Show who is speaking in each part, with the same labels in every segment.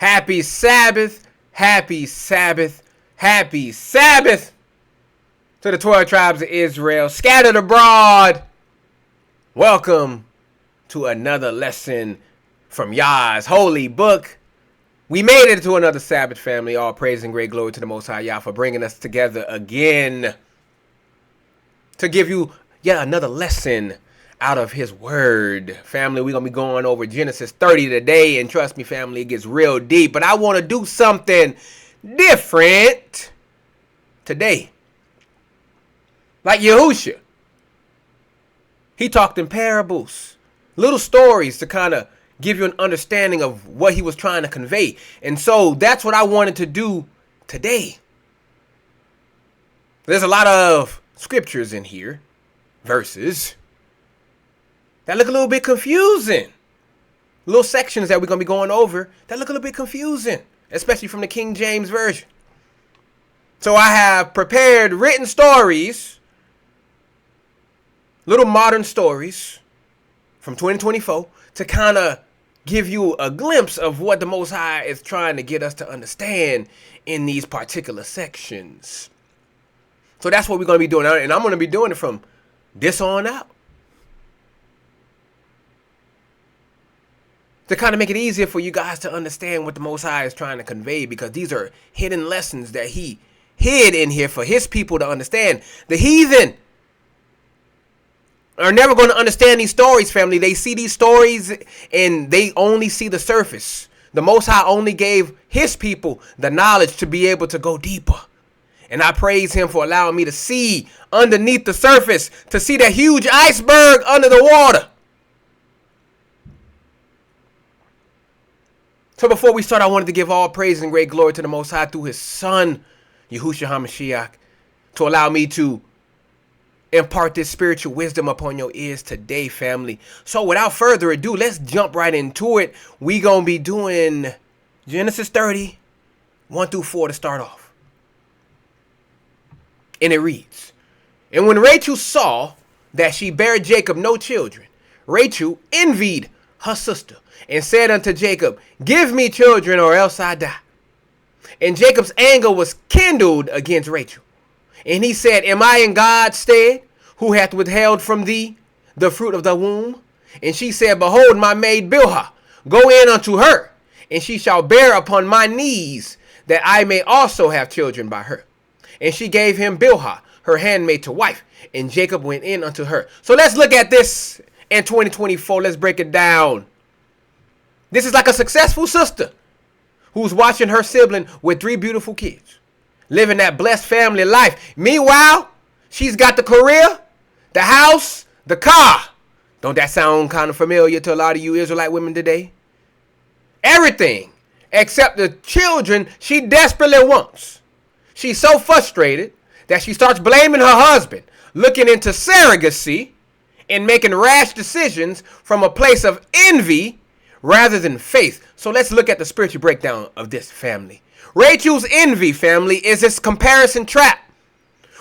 Speaker 1: Happy Sabbath, happy Sabbath, happy Sabbath to the 12 tribes of Israel scattered abroad. Welcome to another lesson from Yah's holy book. We made it to another Sabbath, family. All praise and great glory to the Most High Yah for bringing us together again to give you yet another lesson out of his word. Family, we're going to be going over Genesis 30 today, and trust me, family, it gets real deep, but I want to do something different today. Like Yahusha, he talked in parables, little stories to kind of give you an understanding of what he was trying to convey. And so that's what I wanted to do today. There's a lot of scriptures in here, verses, that look a little bit confusing. Little sections that we're going to be going over that look a little bit confusing, especially from the King James Version. So I have prepared written stories, little modern stories from 2024 to kind of give you a glimpse of what the Most High is trying to get us to understand in these particular sections. So that's what we're going to be doing. And I'm going to be doing it from this on out, to kind of make it easier for you guys to understand what the Most High is trying to convey, because these are hidden lessons that he hid in here for his people to understand. The heathen are never going to understand these stories, family. They see these stories and they only see the surface. The Most High only gave his people the knowledge to be able to go deeper. And I praise him for allowing me to see underneath the surface, to see that huge iceberg under the water. So before we start, I wanted to give all praise and great glory to the Most High through his son, Yahushua HaMashiach, to allow me to impart this spiritual wisdom upon your ears today, family. So without further ado, let's jump right into it. We going to be doing Genesis 30, 1 through 4 to start off. And it reads, "And when Rachel saw that she bare Jacob no children, Rachel envied her sister, and said unto Jacob, Give me children, or else I die. And Jacob's anger was kindled against Rachel. And he said, Am I in God's stead, who hath withheld from thee the fruit of the womb? And she said, Behold, my maid Bilhah, go in unto her, and she shall bear upon my knees, that I may also have children by her. And she gave him Bilhah, her handmaid, to wife, and Jacob went in unto her." So let's look at this in 2024. Let's break it down. This is like a successful sister who's watching her sibling with 3 beautiful kids, living that blessed family life. Meanwhile, she's got the career, the house, the car. Don't that sound kind of familiar to a lot of you Israelite women today? Everything except the children she desperately wants. She's so frustrated that she starts blaming her husband, looking into surrogacy, and making rash decisions from a place of envy rather than faith. So let's look at the spiritual breakdown of this, family. Rachel's envy, family, is this comparison trap,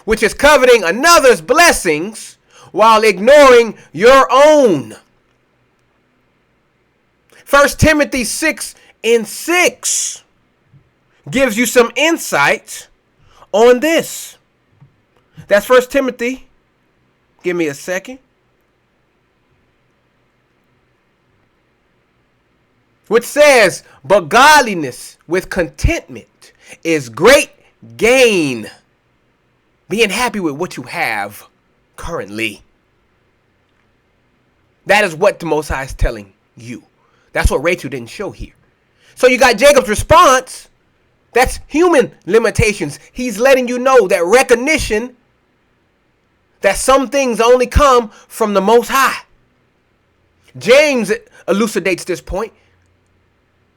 Speaker 1: which is coveting another's blessings while ignoring your own. 1 Timothy 6:6 gives you some insight on this. That's 1 Timothy. Give me a second. Which says, "But godliness with contentment is great gain." Being happy with what you have currently. That is what the Most High is telling you. That's what Rachel didn't show here. So you got Jacob's response. That's human limitations. He's letting you know that recognition that some things only come from the Most High. James elucidates this point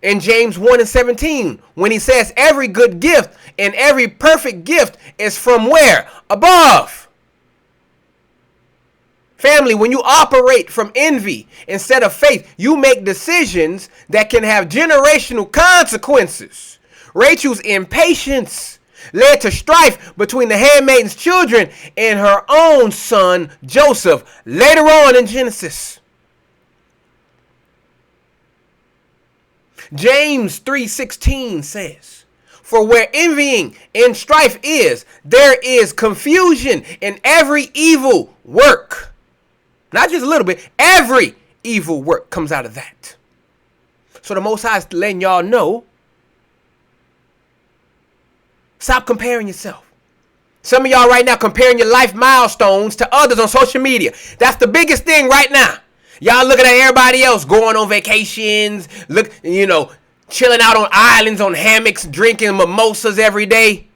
Speaker 1: in James 1:17, when he says every good gift and every perfect gift is from where? Above. Family, when you operate from envy instead of faith, you make decisions that can have generational consequences. Rachel's impatience led to strife between the handmaid's children and her own son, Joseph, later on in Genesis. James 3:16 says, for where envying and strife is, there is confusion in every evil work. Not just a little bit, every evil work comes out of that. So the Most High is letting y'all know, stop comparing yourself. Some of y'all right now comparing your life milestones to others on social media. That's the biggest thing right now. Y'all looking at everybody else going on vacations, chilling out on islands, on hammocks, drinking mimosas every day.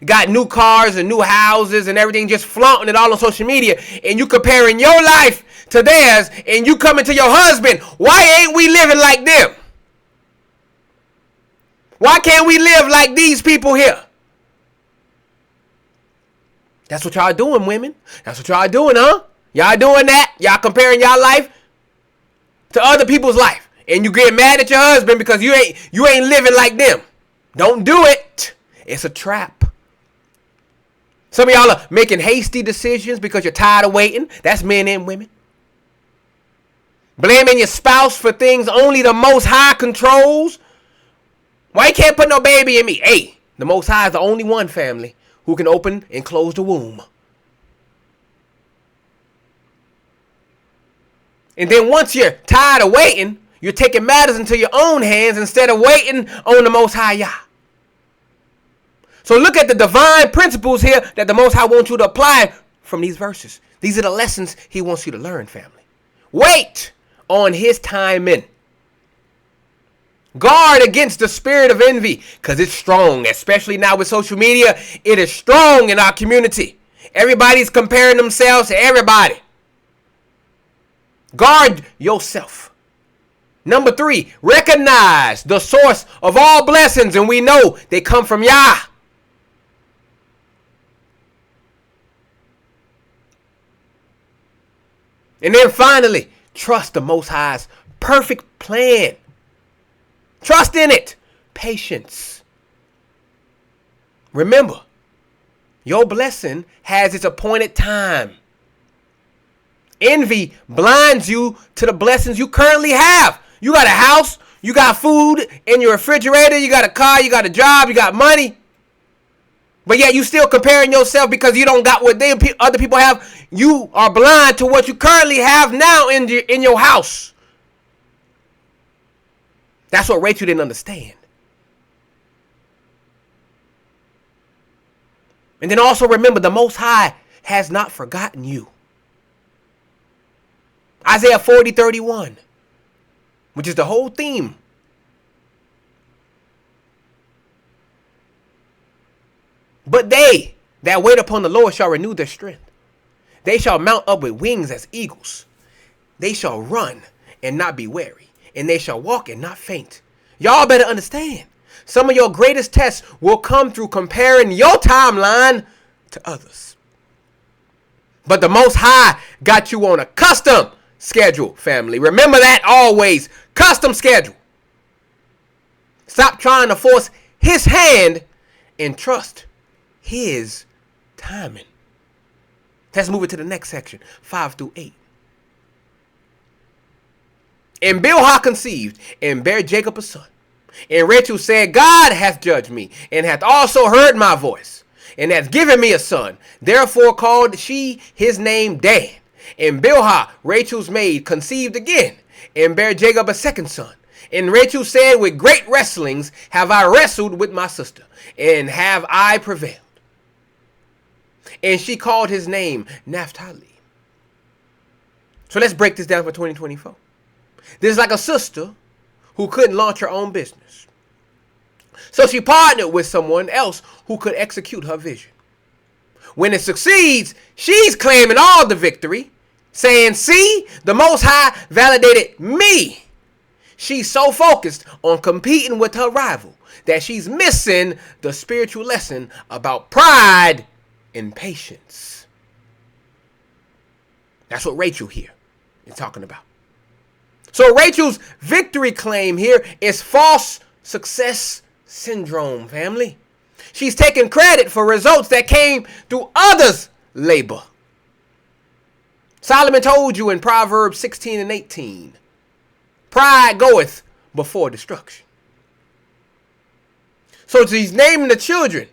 Speaker 1: Got new cars and new houses and everything, just flaunting it all on social media. And you comparing your life to theirs, and you coming to your husband, why ain't we living like them? Why can't we live like these people here? That's what y'all doing, women. That's what y'all doing, huh? Y'all doing that? Y'all comparing y'all life to other people's life. And you get mad at your husband because you ain't living like them. Don't do it. It's a trap. Some of y'all are making hasty decisions because you're tired of waiting. That's men and women. Blaming your spouse for things only the Most High controls. Why you can't put no baby in me? Hey, the Most High is the only one, family, who can open and close the womb. And then once you're tired of waiting, you're taking matters into your own hands instead of waiting on the Most High Yah. So look at the divine principles here that the Most High wants you to apply from these verses. These are the lessons he wants you to learn, family. Wait on his timing. Guard against the spirit of envy, because it's strong, especially now with social media. It is strong in our community. Everybody's comparing themselves to everybody. Guard yourself. Number 3, recognize the source of all blessings, and we know they come from Yah. And then finally, trust the Most High's perfect plan. Trust in it. Patience. Remember, your blessing has its appointed time. Envy blinds you to the blessings you currently have. You got a house, you got food in your refrigerator, you got a car, you got a job, you got money. But yet you still comparing yourself because you don't got what other people have. You are blind to what you currently have now in your house. That's what Rachel didn't understand. And then also remember, the Most High has not forgotten you. Isaiah 40:31, which is the whole theme. But they that wait upon the Lord shall renew their strength. They shall mount up with wings as eagles. They shall run and not be weary, and they shall walk and not faint. Y'all better understand. Some of your greatest tests will come through comparing your timeline to others. But the Most High got you on a custom schedule, family. Remember that always. Custom schedule. Stop trying to force his hand and trust his timing. Let's move it to the next section, 5-8. And Bilhah conceived and bare Jacob a son. And Rachel said, God hath judged me, and hath also heard my voice, and hath given me a son. Therefore called she his name Dan. And Bilhah, Rachel's maid, conceived again, and bare Jacob a second son. And Rachel said, with great wrestlings have I wrestled with my sister, and have I prevailed. And she called his name Naphtali. So let's break this down for 2024. This is like a sister who couldn't launch her own business. So she partnered with someone else who could execute her vision. When it succeeds, she's claiming all the victory, saying, see, the Most High validated me. She's so focused on competing with her rival that she's missing the spiritual lesson about pride and patience. That's what Rachel here is talking about. So Rachel's victory claim here is false success syndrome, family. She's taking credit for results that came through others' labor. Solomon told you in Proverbs 16:18, pride goeth before destruction. So she's naming the children.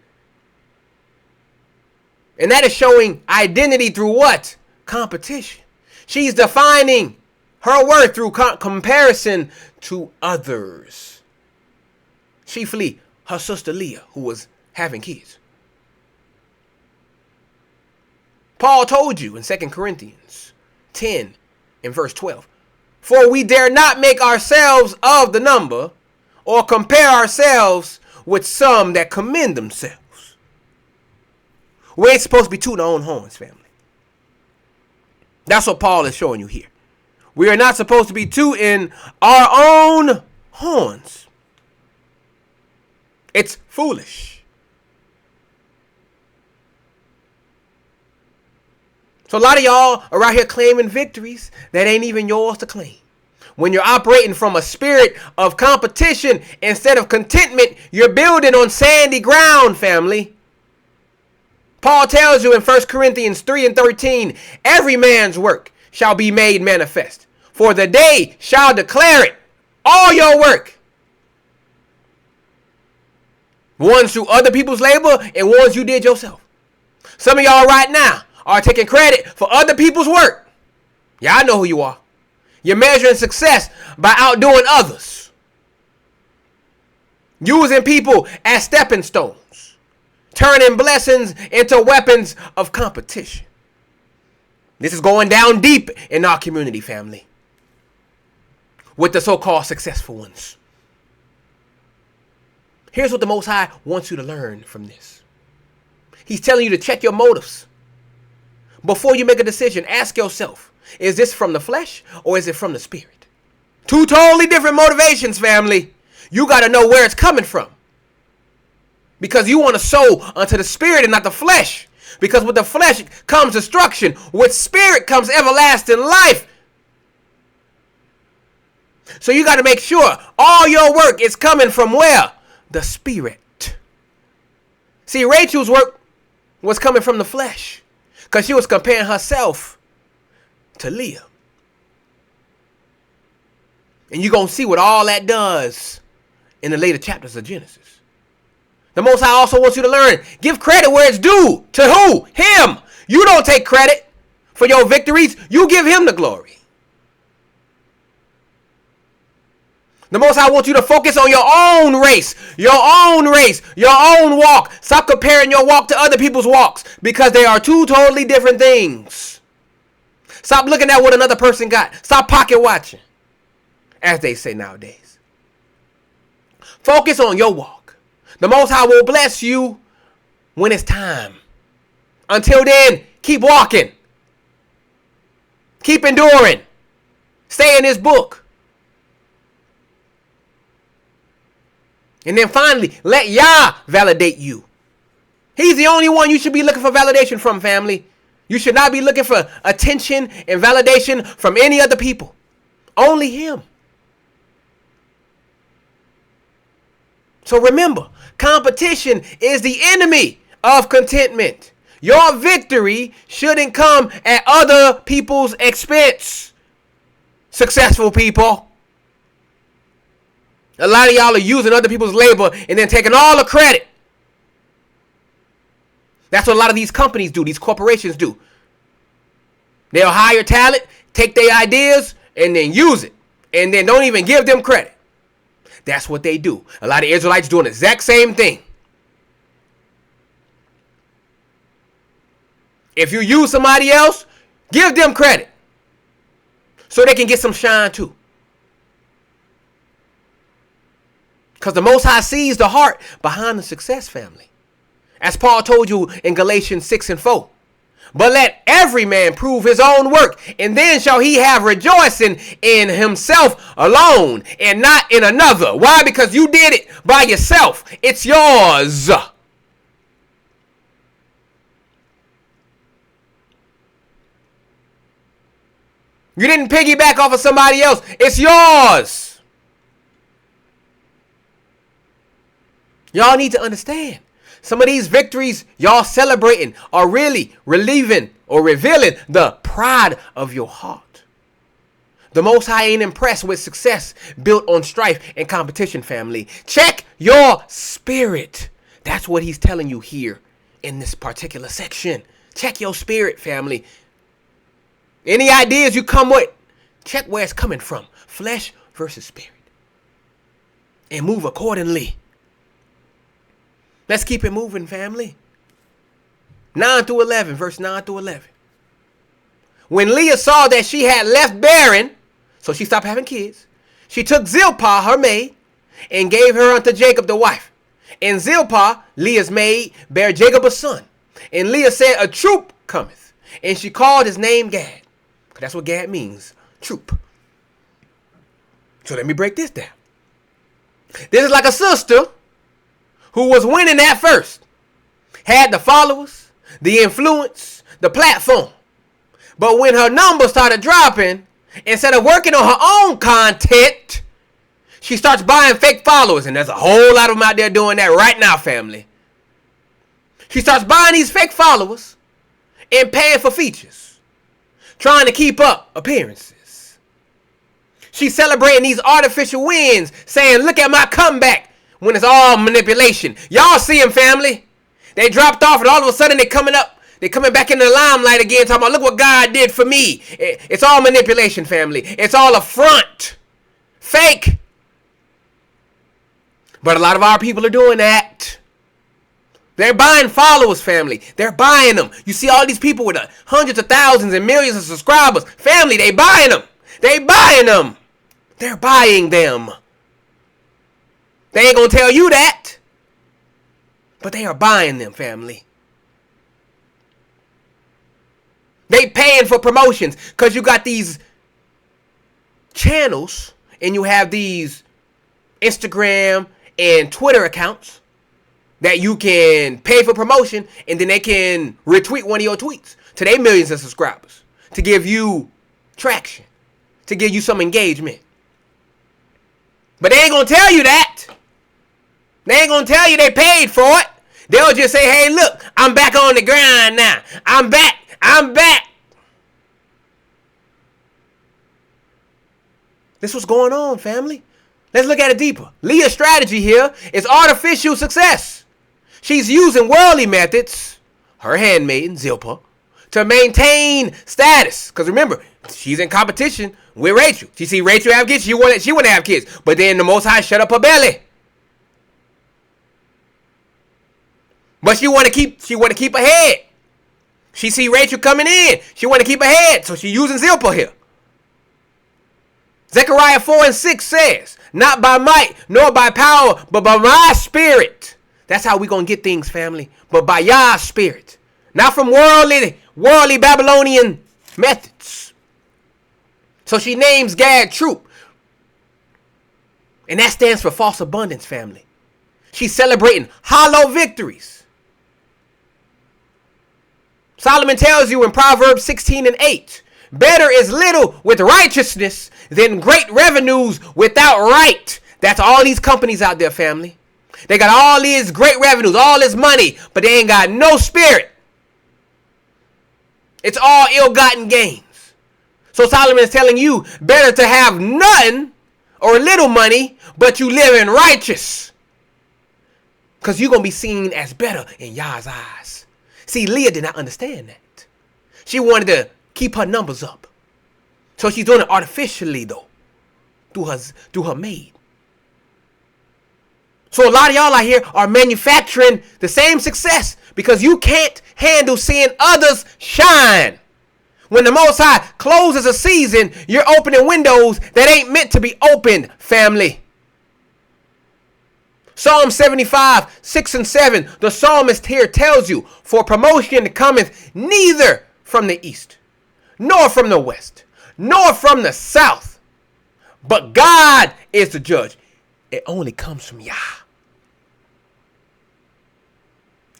Speaker 1: And that is showing identity through what? Competition. She's defining her worth through comparison to others. Chiefly her sister Leah, who was having kids. Paul told you in 2 Corinthians 10 and verse 12, for we dare not make ourselves of the number or compare ourselves with some that commend themselves. We ain't supposed to be tooting our own horns, family. That's what Paul is showing you here. We are not supposed to be tooting our own horns. It's foolish. So a lot of y'all are out here claiming victories that ain't even yours to claim. When you're operating from a spirit of competition instead of contentment, you're building on sandy ground, family. Paul tells you in 1 Corinthians 3 and 13, every man's work shall be made manifest, for the day shall declare it, all your work. Ones through other people's labor and ones you did yourself. Some of y'all right now are taking credit for other people's work. Yeah, I know who you are. You're measuring success by outdoing others. Using people as stepping stones. Turning blessings into weapons of competition. This is going down deep in our community, family. With the so-called successful ones. Here's what the Most High wants you to learn from this. He's telling you to check your motives. Before you make a decision, ask yourself, is this from the flesh or is it from the spirit? Two totally different motivations, family. You got to know where it's coming from. Because you want to sow unto the spirit and not the flesh. Because with the flesh comes destruction. With spirit comes everlasting life. So you got to make sure all your work is coming from where? The spirit. See, Rachel's work was coming from the flesh. Because she was comparing herself to Leah. And you're going to see what all that does in the later chapters of Genesis. The Most High also wants you to learn. Give credit where it's due. To who? Him. You don't take credit for your victories. You give him the glory. The Most High wants you to focus on your own race. Your own race. Your own walk. Stop comparing your walk to other people's walks. Because they are two totally different things. Stop looking at what another person got. Stop pocket watching. As they say nowadays. Focus on your walk. The Most High will bless you when it's time. Until then, keep walking. Keep enduring. Stay in His book. And then finally, let Yah validate you. He's the only one you should be looking for validation from, family. You should not be looking for attention and validation from any other people. Only Him. So remember, competition is the enemy of contentment. Your victory shouldn't come at other people's expense. Successful people. A lot of y'all are using other people's labor and then taking all the credit. That's what a lot of these companies do, these corporations do. They'll hire talent, take their ideas, and then use it. And then don't even give them credit. That's what they do. A lot of Israelites doing the exact same thing. If you use somebody else, give them credit. So they can get some shine too. Because the Most High sees the heart behind the success, family. As Paul told you in Galatians 6 and 4. But let every man prove his own work, and then shall he have rejoicing in himself alone, and not in another. Why? Because you did it by yourself. It's yours. You didn't piggyback off of somebody else. It's yours. Y'all need to understand. Some of these victories y'all celebrating are really relieving or revealing the pride of your heart. The Most High ain't impressed with success built on strife and competition, family. Check your spirit. That's what he's telling you here in this particular section. Check your spirit, family. Any ideas you come with, check where it's coming from. Flesh versus spirit. And move accordingly. Let's keep it moving, family. 9 through 11, verse 9 through 11. When Leah saw that she had left barren, so she stopped having kids, she took Zilpah, her maid, and gave her unto Jacob the wife. And Zilpah, Leah's maid, bare Jacob a son. And Leah said, a troop cometh. And she called his name Gad. That's what Gad means, troop. So let me break this down. This is like a sister who was winning at first. Had the followers, the influence, the platform. But when her numbers started dropping, instead of working on her own content, she starts buying fake followers. And there's a whole lot of them out there doing that right now, family. She starts buying these fake followers and paying for features. Trying to keep up appearances. She's celebrating these artificial wins, saying, look at my comeback, when it's all manipulation. Y'all see them, family. They dropped off and all of a sudden they're coming up. They're coming back in the limelight again, talking about, look what God did for me. It's all manipulation, family. It's all a front. Fake. But a lot of our people are doing that. They're buying followers, family. They're buying them. You see all these people with hundreds of thousands and millions of subscribers. Family, they buying them. They buying them. They're buying them. They ain't going to tell you that. But they are buying them, family. They paying for promotions because you got these channels and you have these Instagram and Twitter accounts that you can pay for promotion, and then they can retweet one of your tweets to their millions of subscribers to give you traction, to give you some engagement. But they ain't going to tell you that. They ain't going to tell you they paid for it. They'll just say, hey, look, I'm back on the grind now. I'm back. This what's going on, family. Let's look at it deeper. Leah's strategy here is artificial success. She's using worldly methods, her handmaiden, Zilpah, to maintain status. Because remember, she's in competition with Rachel. She see Rachel have kids, she want to have kids. But then the Most High shut up her belly. But she want to keep ahead. She see Rachel coming in. She want to keep ahead. So she using Zilpah here. Zechariah 4:6 says, not by might, nor by power, but by my spirit. That's how we going to get things, family. But by Yah's spirit. Not from worldly Babylonian methods. So she names Gad troop. And that stands for false abundance, family. She's celebrating hollow victories. Solomon tells you in Proverbs 16:8, better is little with righteousness than great revenues without right. That's all these companies out there, family. They got all these great revenues, all this money, but they ain't got no spirit. It's all ill-gotten gains. So Solomon is telling you, better to have none or little money, but you live in righteous. Because you're going to be seen as better in Yah's eyes. See, Leah did not understand that. She wanted to keep her numbers up. So she's doing it artificially, though, through her maid. So a lot of y'all out here are manufacturing the same success because you can't handle seeing others shine. When the Most High closes a season, you're opening windows that ain't meant to be opened, family. Psalm 75:6-7, the psalmist here tells you, for promotion cometh neither from the east, nor from the west, nor from the south, but God is the judge. It only comes from Yah.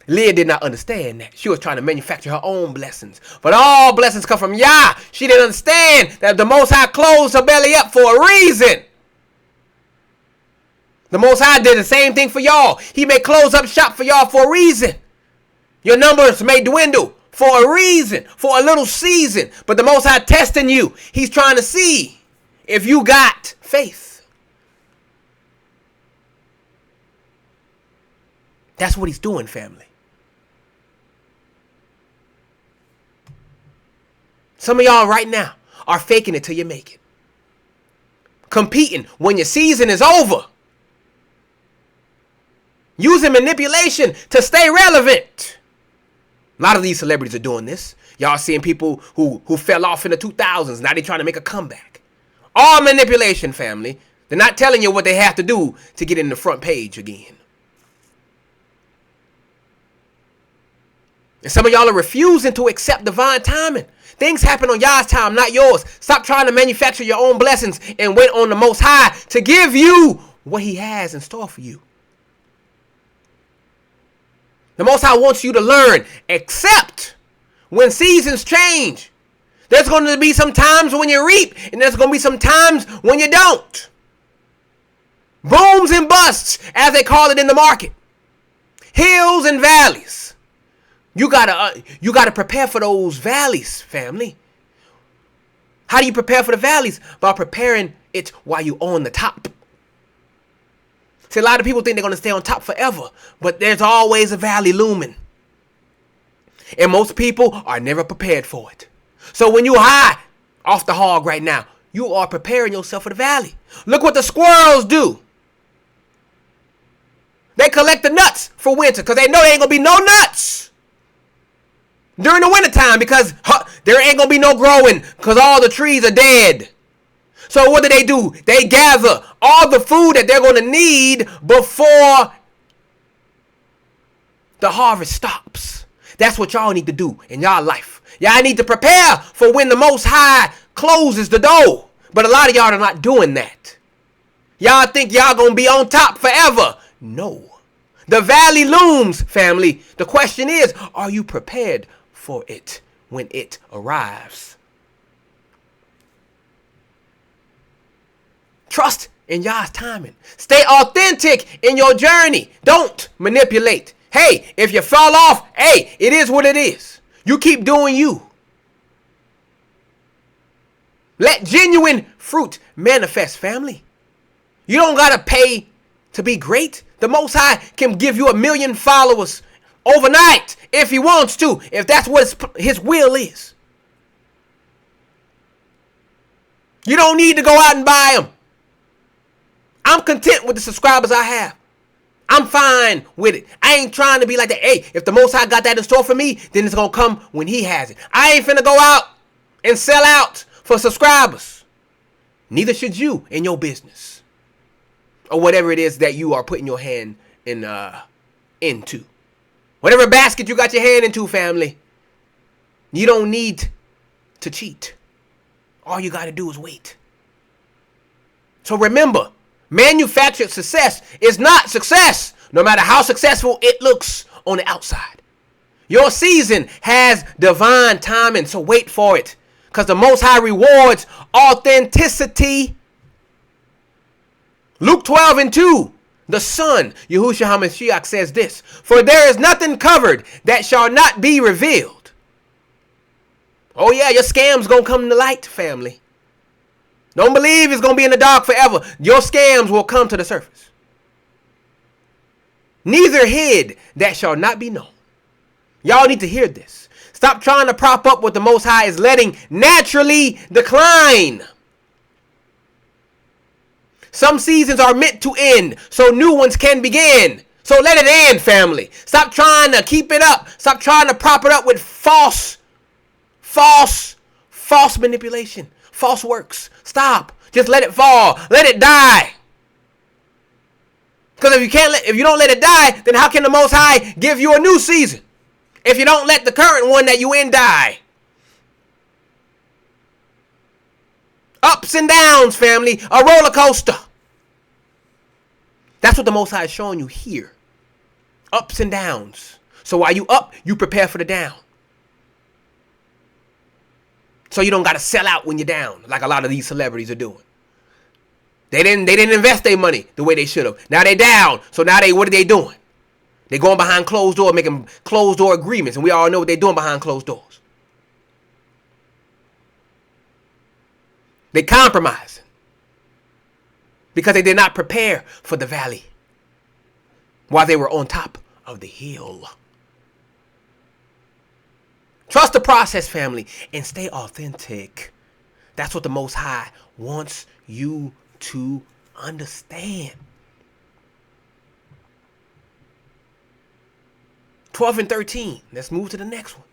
Speaker 1: Leah did not understand that. She was trying to manufacture her own blessings. But all blessings come from Yah. She didn't understand that the Most High closed her belly up for a reason. The Most High did the same thing for y'all. He may close up shop for y'all for a reason. Your numbers may dwindle for a reason, for a little season. But the Most High testing you. He's trying to see if you got faith. That's what he's doing, family. Some of y'all right now are faking it till you make it. Competing when your season is over. Using manipulation to stay relevant. A lot of these celebrities are doing this. Y'all seeing people who fell off in the 2000s. Now they're trying to make a comeback. All manipulation, family. They're not telling you what they have to do to get in the front page again. And some of y'all are refusing to accept divine timing. Things happen on y'all's time, not yours. Stop trying to manufacture your own blessings and wait on the Most High to give you what he has in store for you. The Most High wants you to learn, accept when seasons change. There's going to be some times when you reap, and there's going to be some times when you don't. Booms and busts, as they call it in the market. Hills and valleys. You gotta prepare for those valleys, family. How do you prepare for the valleys? By preparing it while you're on the top. See, a lot of people think they're going to stay on top forever, but there's always a valley looming. And most people are never prepared for it. So when you're high off the hog right now, you are preparing yourself for the valley. Look what the squirrels do. They collect the nuts for winter because they know there ain't going to be no nuts during the wintertime because there ain't going to be no growing because all the trees are dead. So what do? They gather all the food that they're going to need before the harvest stops. That's what y'all need to do in y'all life. Y'all need to prepare for when the Most High closes the door. But a lot of y'all are not doing that. Y'all think y'all going to be on top forever. No. The valley looms, family. The question is, are you prepared for it when it arrives? Trust in y'all's timing. Stay authentic in your journey. Don't manipulate. Hey, if you fall off, hey, it is what it is. You keep doing you. Let genuine fruit manifest, family. You don't got to pay to be great. The Most High can give you 1 million followers overnight if he wants to, if that's what his will is. You don't need to go out and buy them. I'm content with the subscribers I have. I'm fine with it. I ain't trying to be like that. Hey, if the Most High got that in store for me, then it's going to come when he has it. I ain't finna go out and sell out for subscribers. Neither should you in your business. Or whatever it is that you are putting your hand into. Whatever basket you got your hand into, family. You don't need to cheat. All you got to do is wait. So remember, manufactured success is not success, no matter how successful it looks on the outside. Your season has divine timing, so wait for it. Because the Most High rewards authenticity. Luke 12:2, the Son, Yahushua HaMashiach, says this: for there is nothing covered that shall not be revealed. Oh yeah, your scam's going to come to light, family. Don't believe it's going to be in the dark forever. Your scams will come to the surface. Neither hid that shall not be known. Y'all need to hear this. Stop trying to prop up what the Most High is letting naturally decline. Some seasons are meant to end so new ones can begin. So let it end, family. Stop trying to keep it up. Stop trying to prop it up with false manipulation, false works. Stop. Just let it fall. Let it die. Because if you don't let it die, then how can the Most High give you a new season? If you don't let the current one that you in die. Ups and downs, family. A roller coaster. That's what the Most High is showing you here. Ups and downs. So while you up, you prepare for the down. So you don't got to sell out when you're down, like a lot of these celebrities are doing. They didn't invest their money the way they should have. Now they down. So now what are they doing? They going behind closed doors, making closed door agreements. And we all know what they're doing behind closed doors. They compromising. because they did not prepare for the valley while they were on top of the hill. Trust the process, family, and stay authentic. That's what the Most High wants you to understand. 12 and 13. Let's move to the next one.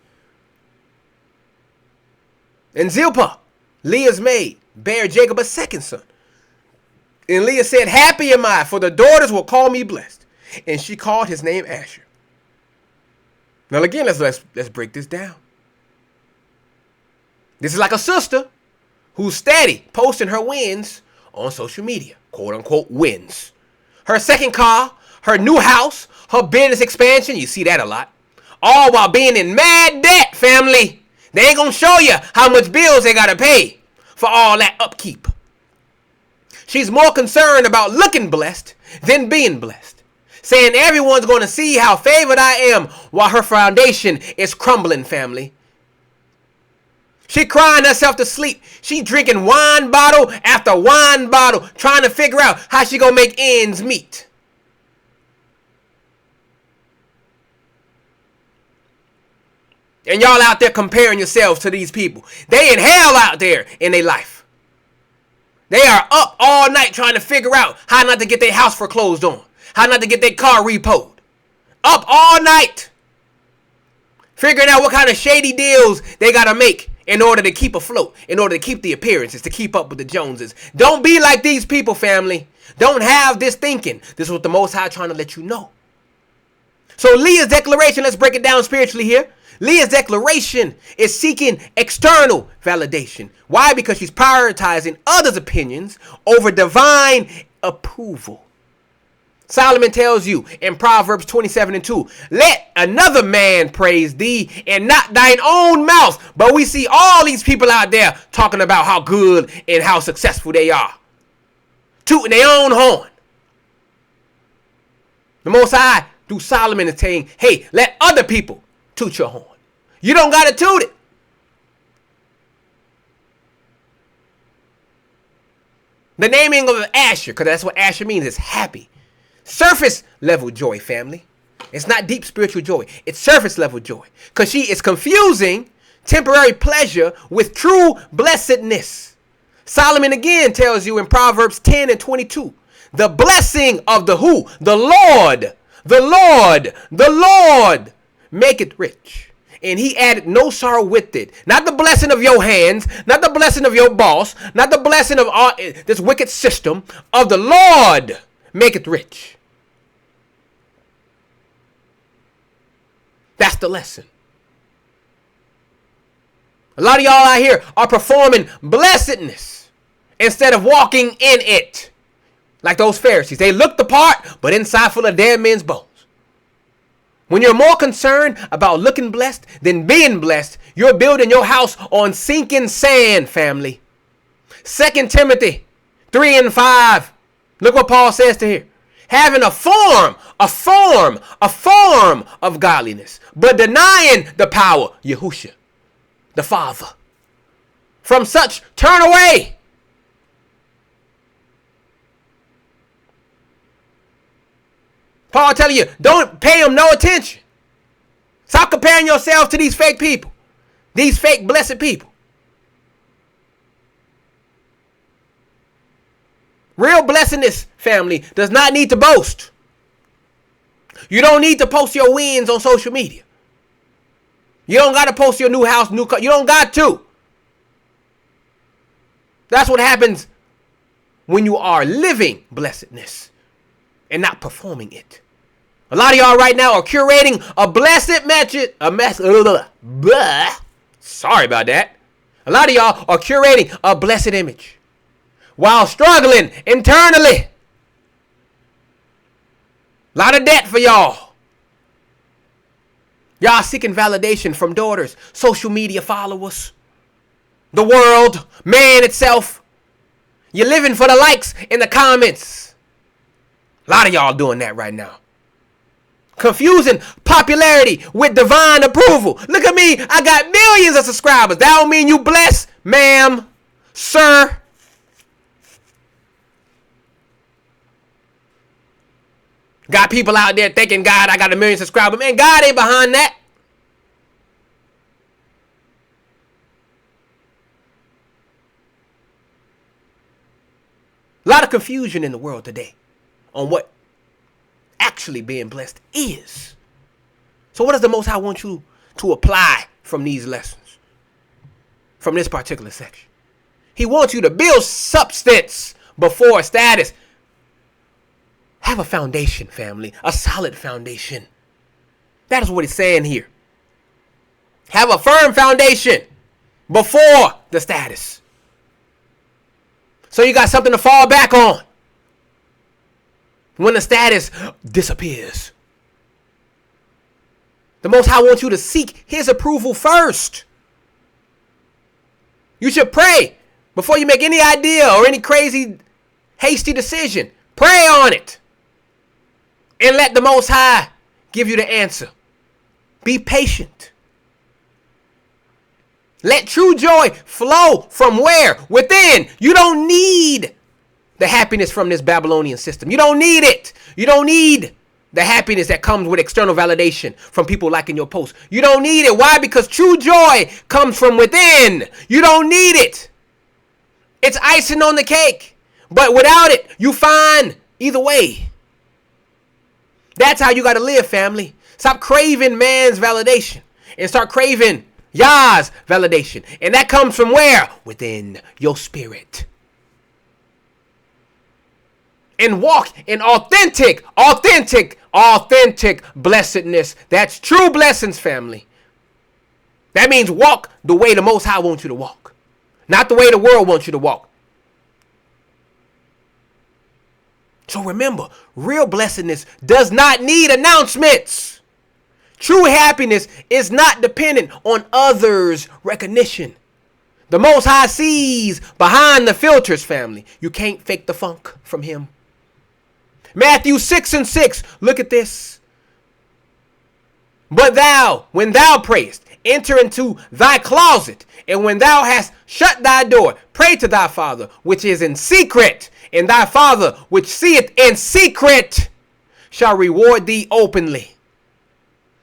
Speaker 1: And Zilpah, Leah's maid, bare Jacob a second son. And Leah said, happy am I, for the daughters will call me blessed. And she called his name Asher. Now again, let's break this down. This is like a sister who's steady posting her wins on social media, quote unquote wins. Her second car, her new house, her business expansion, you see that a lot. All while being in mad debt, family. They ain't gonna show you how much bills they gotta pay for all that upkeep. She's more concerned about looking blessed than being blessed, saying everyone's gonna see how favored I am while her foundation is crumbling, family. She crying herself to sleep. She drinking wine bottle after wine bottle, trying to figure out how she gonna make ends meet. And y'all out there comparing yourselves to these people. They in hell out there in their life. They are up all night trying to figure out how not to get their house foreclosed on, how not to get their car repoed. Up all night figuring out what kind of shady deals they gotta make in order to keep afloat, in order to keep the appearances, to keep up with the Joneses. Don't be like these people, family. Don't have this thinking. This is what the Most High trying to let you know. So Leah's declaration, let's break it down spiritually here. Leah's declaration is seeking external validation. Why? Because she's prioritizing others' opinions over divine approval. Solomon tells you in Proverbs 27 and 2, let another man praise thee and not thine own mouth. But we see all these people out there talking about how good and how successful they are, tooting their own horn. The Most High, through Solomon, is saying, hey, let other people toot your horn. You don't got to toot it. The naming of Asher, because that's what Asher means, is happy. Surface level joy, family. It's not deep spiritual joy. It's surface level joy. Because she is confusing temporary pleasure with true blessedness. Solomon again tells you in Proverbs 10 and 22, the blessing of the who? The Lord. The Lord. The Lord maketh rich, and he added no sorrow with it. Not the blessing of your hands, not the blessing of your boss, not the blessing of all, this wicked system. Of the Lord maketh rich. That's the lesson. A lot of y'all out here are performing blessedness instead of walking in it. Like those Pharisees. They look the part, but inside full of dead men's bones. When you're more concerned about looking blessed than being blessed, you're building your house on sinking sand, family. 2 Timothy 3 and 5. Look what Paul says to here. Having a form of godliness, but denying the power, Yahushua, the Father. From such, turn away. Paul telling you, don't pay them no attention. Stop comparing yourself to these fake people. These fake blessed people. Real blessedness, family, does not need to boast. You don't need to post your wins on social media. You don't got to post your new house, new car. You don't got to. That's what happens when you are living blessedness and not performing it. A lot of y'all right now are curating a blessed message. Sorry about that. A lot of y'all are curating a blessed image while struggling internally. A lot of debt for y'all. Y'all seeking validation from daughters, social media followers, the world, man itself. You're living for the likes in the comments. A lot of y'all doing that right now. Confusing popularity with divine approval. Look at me. I got millions of subscribers. That don't mean you blessed, ma'am, sir. Got people out there thinking, God, I got 1 million subscribers. Man, God ain't behind that. A lot of confusion in the world today on what actually being blessed is. So what does the Most High want you to apply from these lessons? From this particular section? He wants you to build substance before status. Have a foundation, family. A solid foundation. That is what he's saying here. Have a firm foundation before the status. So you got something to fall back on when the status disappears. The Most High wants you to seek his approval first. You should pray before you make any idea or any crazy, hasty decision. Pray on it. And let the Most High give you the answer. Be patient. Let true joy flow from where? Within. You don't need the happiness from this Babylonian system. You don't need it. You don't need the happiness that comes with external validation from people liking your posts. You don't need it. Why? Because true joy comes from within. You don't need it. It's icing on the cake. But without it, you find either way. That's how you got to live, family. Stop craving man's validation and start craving Yah's validation. And that comes from where? Within your spirit. And walk in authentic blessedness. That's true blessings, family. That means walk the way the Most High wants you to walk. Not the way the world wants you to walk. So remember, real blessedness does not need announcements. True happiness is not dependent on others' recognition. The Most High sees behind the filters, family. You can't fake the funk from him. Matthew 6:6. Look at this. But thou, when thou prayest, enter into thy closet, and when thou hast shut thy door, pray to thy Father, which is in secret, and thy Father, which seeth in secret, shall reward thee openly.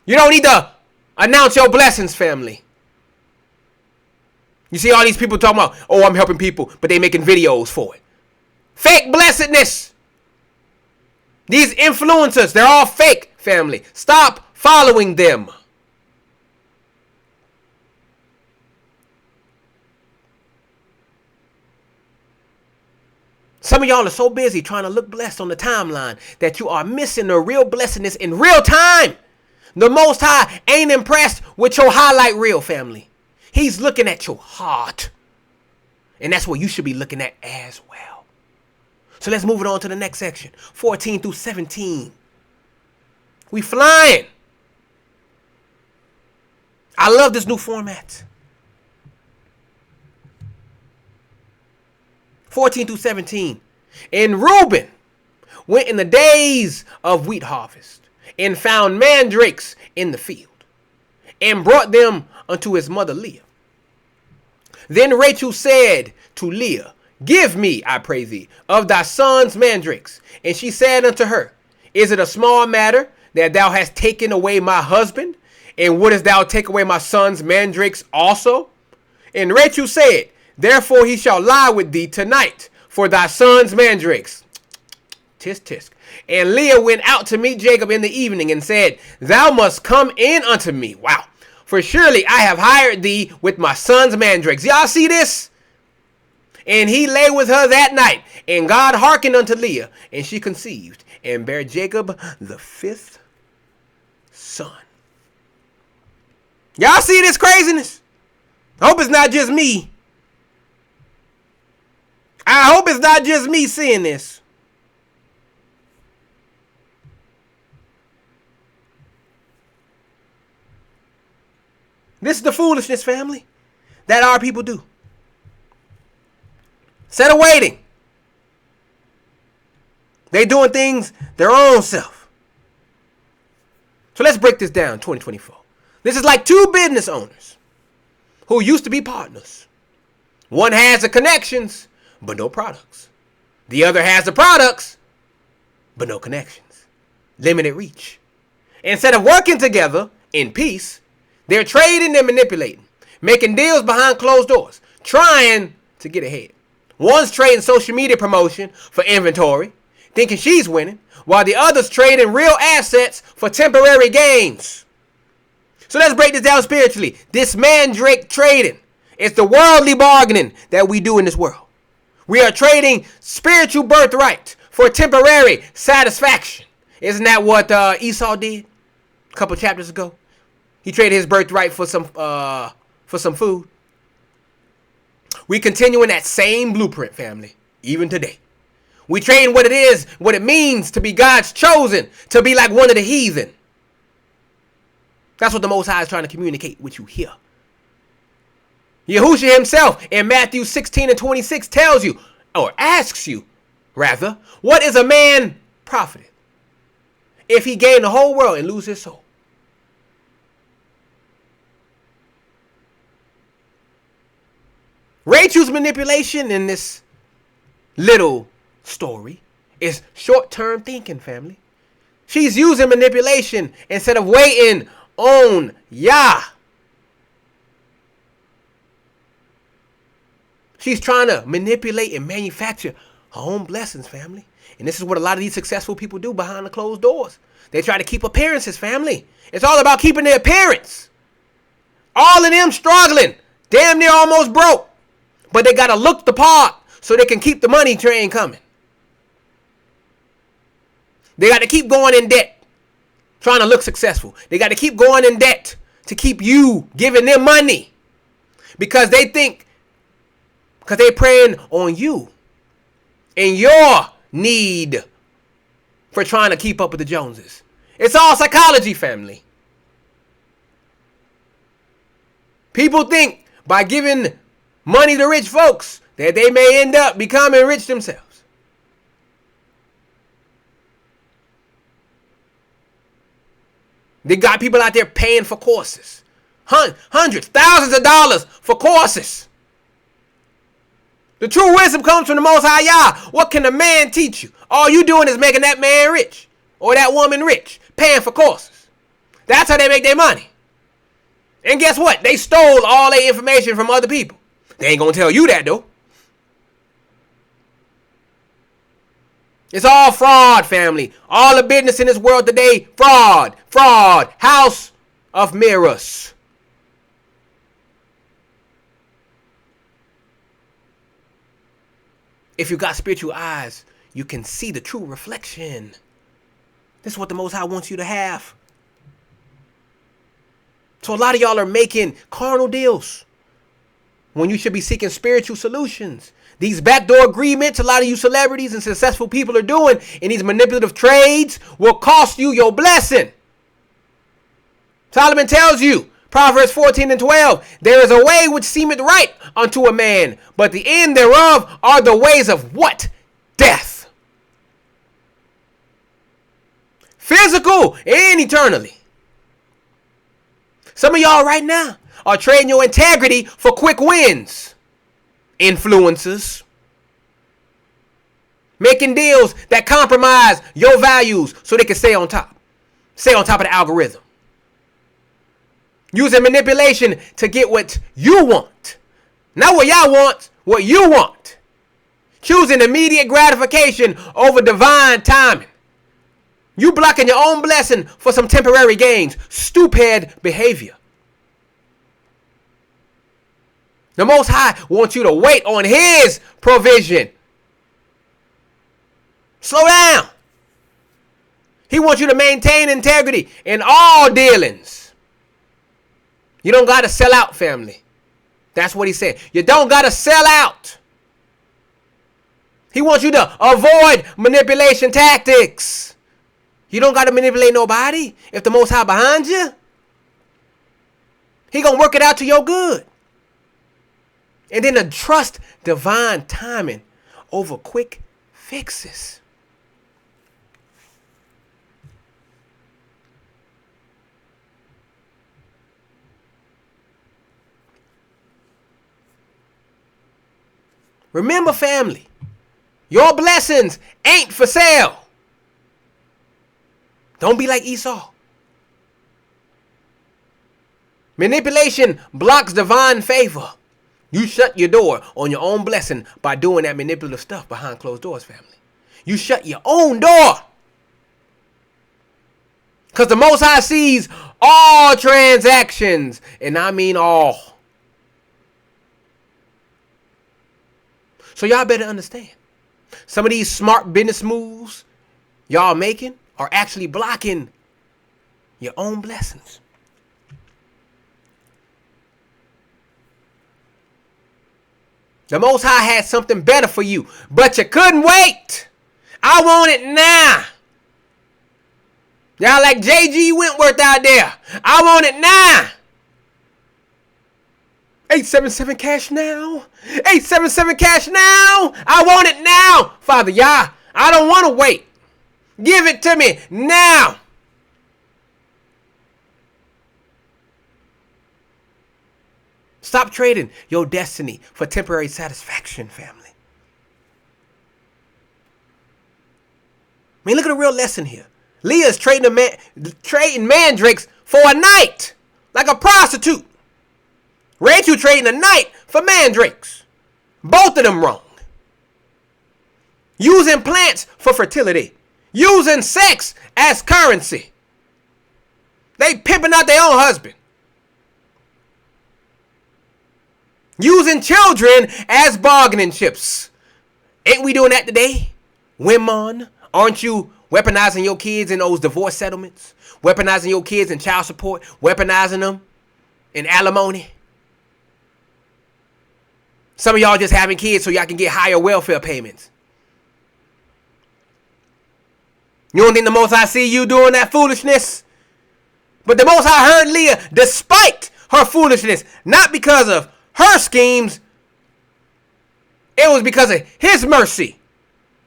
Speaker 1: You don't need to announce your blessings, family. You see all these people talking about, oh, I'm helping people, but they making videos for it. Fake blessedness. These influencers, they're all fake, family. Stop following them. Some of y'all are so busy trying to look blessed on the timeline that you are missing the real blessedness in real time. The Most High ain't impressed with your highlight reel, family. He's looking at your heart. And that's what you should be looking at as well. So let's move it on to the next section. 14 through 17. We flying. I love this new format. 14 through 17. And Reuben went in the days of wheat harvest, and found mandrakes in the field, and brought them unto his mother Leah. Then Rachel said to Leah, give me, I pray thee, of thy son's mandrakes. And she said unto her, is it a small matter that thou hast taken away my husband? And wouldest thou take away my son's mandrakes also? And Rachel said, therefore he shall lie with thee tonight for thy son's mandrakes. Tisk, tisk. And Leah went out to meet Jacob in the evening and said, thou must come in unto me. Wow. For surely I have hired thee with my son's mandrakes. Y'all see this? And he lay with her that night. And God hearkened unto Leah, and she conceived and bare Jacob the 5th son. Y'all see this craziness? I hope it's not just me. I hope it's not just me seeing this. This is the foolishness, family, that our people do. Instead of waiting, they doing things their own self. So let's break this down, 2024. This is like two business owners who used to be partners. One has the connections, but no products. The other has the products, but no connections. limited reach. Instead of working together in peace, they're trading and manipulating, making deals behind closed doors, trying to get ahead. One's trading social media promotion for inventory, thinking she's winning, while the other's trading real assets for temporary gains. So let's break this down spiritually. This mandrake trading is the worldly bargaining that we do in this world. We are trading spiritual birthright for temporary satisfaction. Isn't that what Esau did a couple chapters ago? He traded his birthright for some food. We continue in that same blueprint, family, even today. We trade what it is, what it means to be God's chosen, to be like one of the heathen. That's what the Most High is trying to communicate with you here. Yahushua himself in Matthew 16:26 tells you, or asks you, rather, what is a man profited if he gain the whole world and lose his soul? Rachel's manipulation in this little story is short-term thinking, family. She's using manipulation instead of waiting on Yah. She's trying to manipulate and manufacture her own blessings, family. And this is what a lot of these successful people do behind the closed doors. They try to keep appearances, family. It's all about keeping their appearance. All of them struggling, damn near almost broke. But they got to look the part so they can keep the money train coming. They got to keep going in debt, trying to look successful. They got to keep going in debt to keep you giving them money. Because they think, because they're preying on you and your need for trying to keep up with the Joneses. It's all psychology, family. People think by giving money to rich folks that they may end up becoming rich themselves. They got people out there paying for courses. Hundreds, thousands of dollars for courses. The true wisdom comes from the Most High Yah. What can a man teach you? All you doing is making that man rich or that woman rich, paying for courses. That's how they make their money. And guess what? They stole all their information from other people. They ain't gonna tell you that though. It's all fraud, family. All the business in this world today, fraud, fraud, house of mirrors. If you got spiritual eyes, you can see the true reflection. This is what the Most High wants you to have. So a lot of y'all are making carnal deals when you should be seeking spiritual solutions. These backdoor agreements a lot of you celebrities and successful people are doing in these manipulative trades will cost you your blessing. Solomon tells you, Proverbs 14:12, there is a way which seemeth right unto a man, but the end thereof are the ways of what? Death. Physical and eternally. Some of y'all right now are trading your integrity for quick wins. Influencers. Making deals that compromise your values so they can stay on top. Stay on top of the algorithm. Using manipulation to get what you want. Not what y'all want, what you want. Choosing immediate gratification over divine timing. You blocking your own blessing for some temporary gains. Stupid behavior. The Most High wants you to wait on His provision. Slow down. He wants you to maintain integrity in all dealings. You don't got to sell out, family. That's what he said. You don't got to sell out. He wants you to avoid manipulation tactics. You don't got to manipulate nobody. If the Most High behind you, He going to work it out to your good. And then to trust divine timing over quick fixes. Remember, family, your blessings ain't for sale. Don't be like Esau. Manipulation blocks divine favor. You shut your door on your own blessing by doing that manipulative stuff behind closed doors, family. You shut your own door. Because the Most High sees all transactions. And I mean all. So y'all better understand. Some of these smart business moves y'all making are actually blocking your own blessings. The Most High had something better for you, but you couldn't wait. I want it now. Y'all like J.G. Wentworth out there. I want it now. 877 cash now. 877 cash now. I want it now. Father, Yah, I don't want to wait. Give it to me now. Stop trading your destiny for temporary satisfaction, family. I mean, look at the real lesson here. Leah's trading mandrakes for a night, like a prostitute. Rachel trading a night for mandrakes. Both of them wrong. Using plants for fertility. Using sex as currency. They pimping out their own husband. Using children as bargaining chips. Ain't we doing that today? Women, aren't you weaponizing your kids in those divorce settlements? Weaponizing your kids in child support? Weaponizing them in alimony? Some of y'all just having kids so y'all can get higher welfare payments. You don't think the Most High see you doing that foolishness? But the Most High heard Leah despite her foolishness. Not because of her schemes. It was because of his mercy.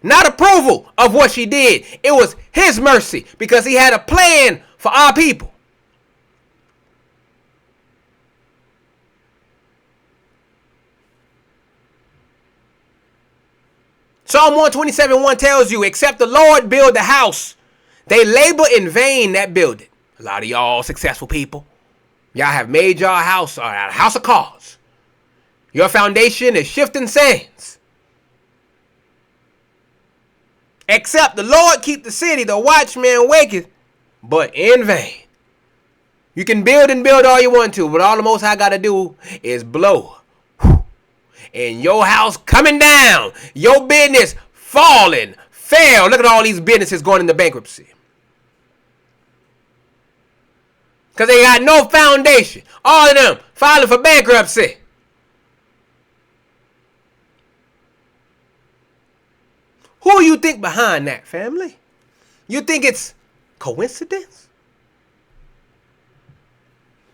Speaker 1: Not approval of what she did. It was his mercy because he had a plan for our people. Psalm 127:1 tells you, except the Lord build the house, they labor in vain that build it. A lot of y'all successful people, y'all have made your house a house of cards. Your foundation is shifting sands. Except the Lord keep the city, the watchman waketh, but in vain. You can build and build all you want to, but all the Most High got to do is blow. And your house coming down. Your business falling. Fail. Look at all these businesses going into bankruptcy. Because they got no foundation. All of them filing for bankruptcy. Who you think behind that, family? You think it's coincidence?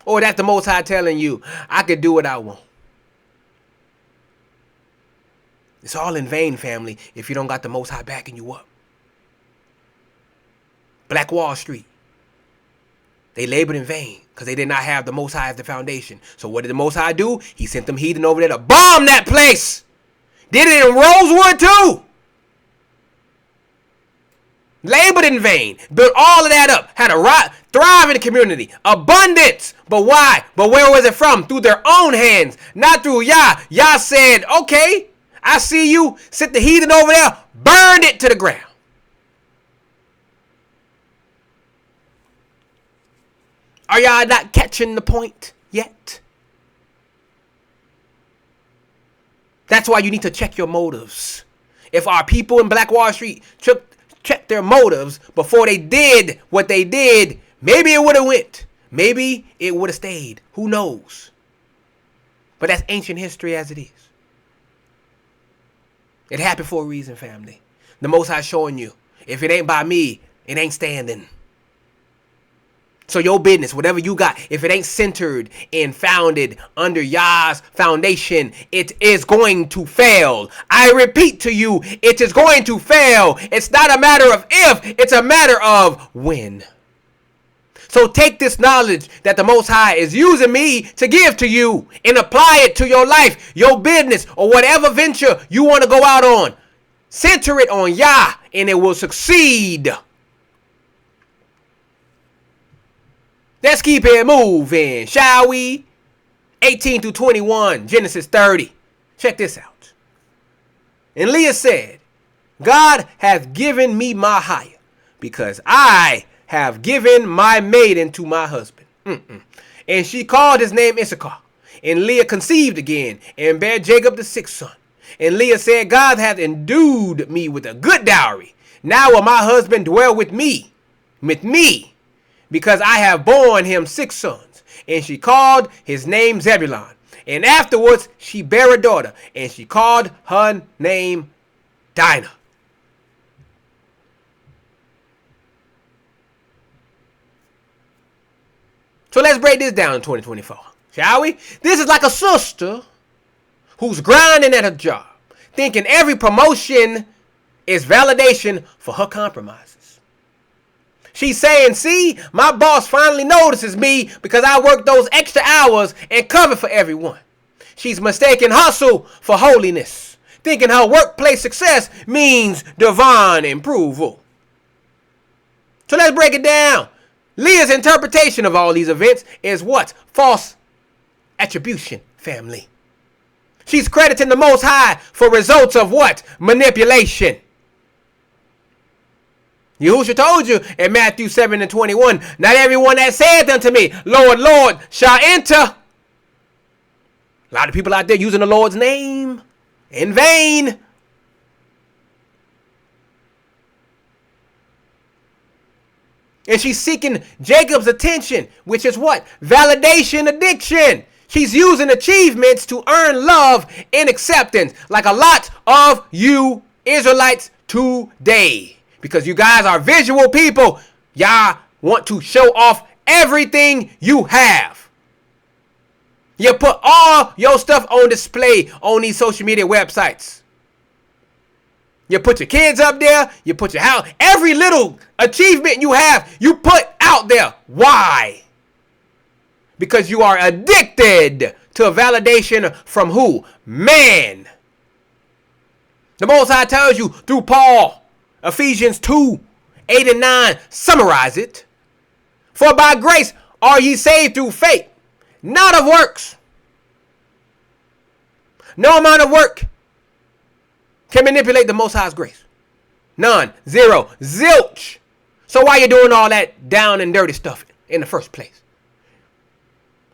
Speaker 1: Or that the Most High telling you, I could do what I want? It's all in vain, family, if you don't got the Most High backing you up. Black Wall Street. They labored in vain because they did not have the Most High as the foundation. So what did the Most High do? He sent them heathen over there to bomb that place. Did it in Rosewood too. Labored in vain. Built all of that up. Had a thrive in the community. Abundance. But why? But where was it from? Through their own hands. Not through Yah. Yah said, okay, I see you. Sit the heathen over there. Burned it to the ground. Are y'all not catching the point yet? That's why you need to check your motives. If our people in Black Wall Street check their motives before they did what they did, maybe it would have went. Maybe it would have stayed. Who knows? But that's ancient history as it is. It happened for a reason, family. The Most High showing you, if it ain't by me, it ain't standing. So your business, whatever you got, if it ain't centered and founded under Yah's foundation, it is going to fail. I repeat to you, it is going to fail. It's not a matter of if, it's a matter of when. So take this knowledge that the Most High is using me to give to you and apply it to your life, your business, or whatever venture you want to go out on. Center it on Yah and it will succeed. Let's keep it moving, shall we? 18 through 21, Genesis 30. Check this out. And Leah said, God hath given me my hire, because I have given my maiden to my husband. And she called his name Issachar. And Leah conceived again, and bare Jacob the sixth son. And Leah said, God hath endued me with a good dowry. Now will my husband dwell with me, because I have borne him 6 sons. And she called his name Zebulun. And afterwards she bare a daughter, and she called her name Dinah. So let's break this down in 2024, shall we? This is like a sister who's grinding at her job, thinking every promotion is validation for her compromises. She's saying, see, my boss finally notices me because I work those extra hours and cover for everyone. She's mistaken hustle for holiness, thinking her workplace success means divine approval. So let's break it down. Leah's interpretation of all these events is what? False attribution, family. She's crediting the Most High for results of what? Manipulation. Yahushua told you in Matthew 7 and 21, not everyone that saith unto me, Lord, Lord, shall enter. A lot of people out there using the Lord's name in vain. And she's seeking Jacob's attention, which is what? Validation addiction. She's using achievements to earn love and acceptance, like a lot of you Israelites today. Because you guys are visual people. Y'all want to show off everything you have. You put all your stuff on display on these social media websites. You put your kids up there. You put your house. Every little achievement you have, you put out there. Why? Because you are addicted to a validation from who? Man. The Most High tells you through Paul, Ephesians 2, 8 and 9, summarize it. For by grace are ye saved through faith, not of works. No amount of work can manipulate the Most High's grace. None. Zero. Zilch. So why are you doing all that down and dirty stuff in the first place?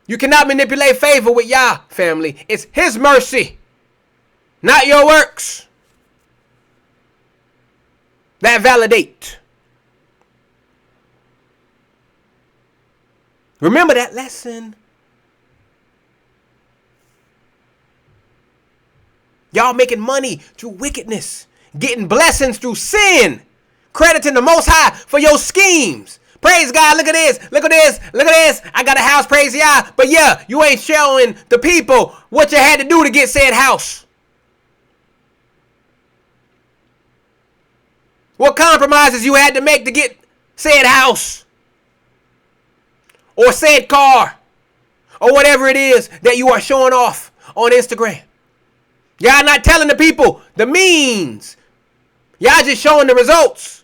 Speaker 1: You cannot manipulate favor with Yah, family. It's His mercy, not your works, that validate. Remember that lesson. Y'all making money through wickedness, getting blessings through sin, crediting the Most High for your schemes. Praise God, look at this, look at this, look at this. I got a house, praise Yah. But yeah, you ain't showing the people what you had to do to get said house. What compromises you had to make to get said house. Or said car. Or whatever it is that you are showing off on Instagram. Y'all not telling the people the means. Y'all just showing the results.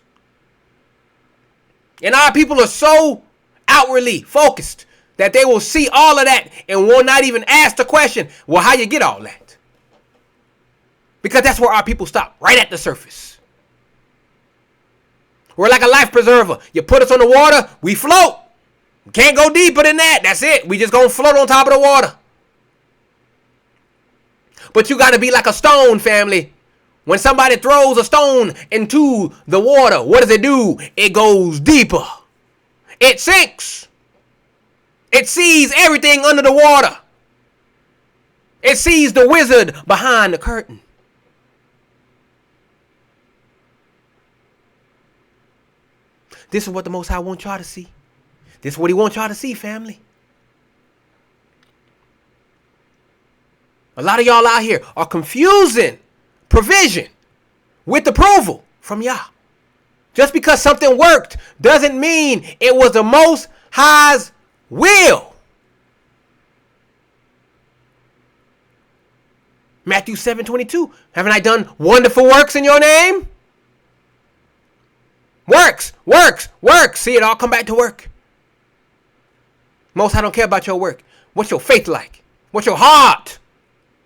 Speaker 1: And our people are so outwardly focused that they will see all of that and will not even ask the question, well, how you get all that? Because that's where our people stop, right at the surface. We're like a life preserver. You put us on the water, we float. Can't go deeper than that. That's it. We just gonna float on top of the water. But you got to be like a stone, family. When somebody throws a stone into the water, what does it do? It goes deeper. It sinks. It sees everything under the water. It sees the wizard behind the curtain. This is what the Most High wants y'all to see. This is what He wants y'all to see, family. A lot of y'all out here are confusing provision with approval from Yah. Just because something worked doesn't mean it was the Most High's will. Matthew 7:22. Haven't I done wonderful works in your name? Works, works, works. See, it all come back to work. Most High don't care about your work. What's your faith like? What's your heart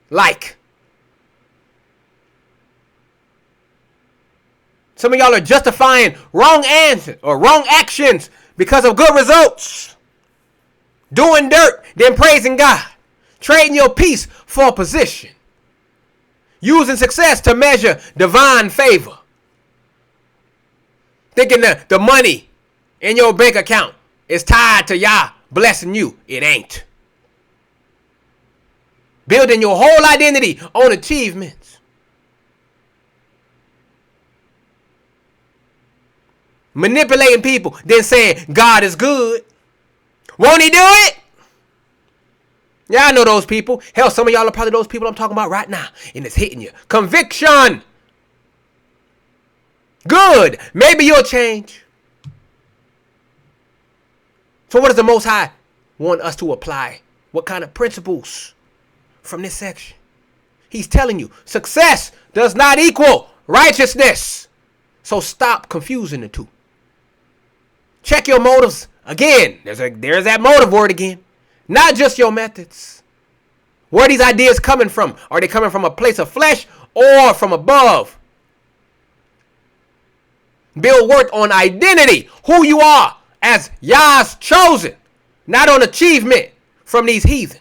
Speaker 1: like? Some of y'all are justifying wrong answers or wrong actions because of good results. Doing dirt, then praising God. Trading your peace for a position. Using success to measure divine favor. Thinking the money in your bank account is tied to Yah blessing you. It ain't. Building your whole identity on achievements. Manipulating people, then saying God is good. Won't he do it? Yeah, I know those people. Hell, some of y'all are probably those people I'm talking about right now. And it's hitting you. Conviction. Good. Maybe you'll change. So what does the Most High want us to apply? What kind of principles from this section? He's telling you success does not equal righteousness. So stop confusing the two. Check your motives. Again, there's that motive word again. Not just your methods. Where are these ideas coming from? Are they coming from a place of flesh or from above? Build worth on identity. Who you are as Yah's chosen. Not on achievement from these heathen.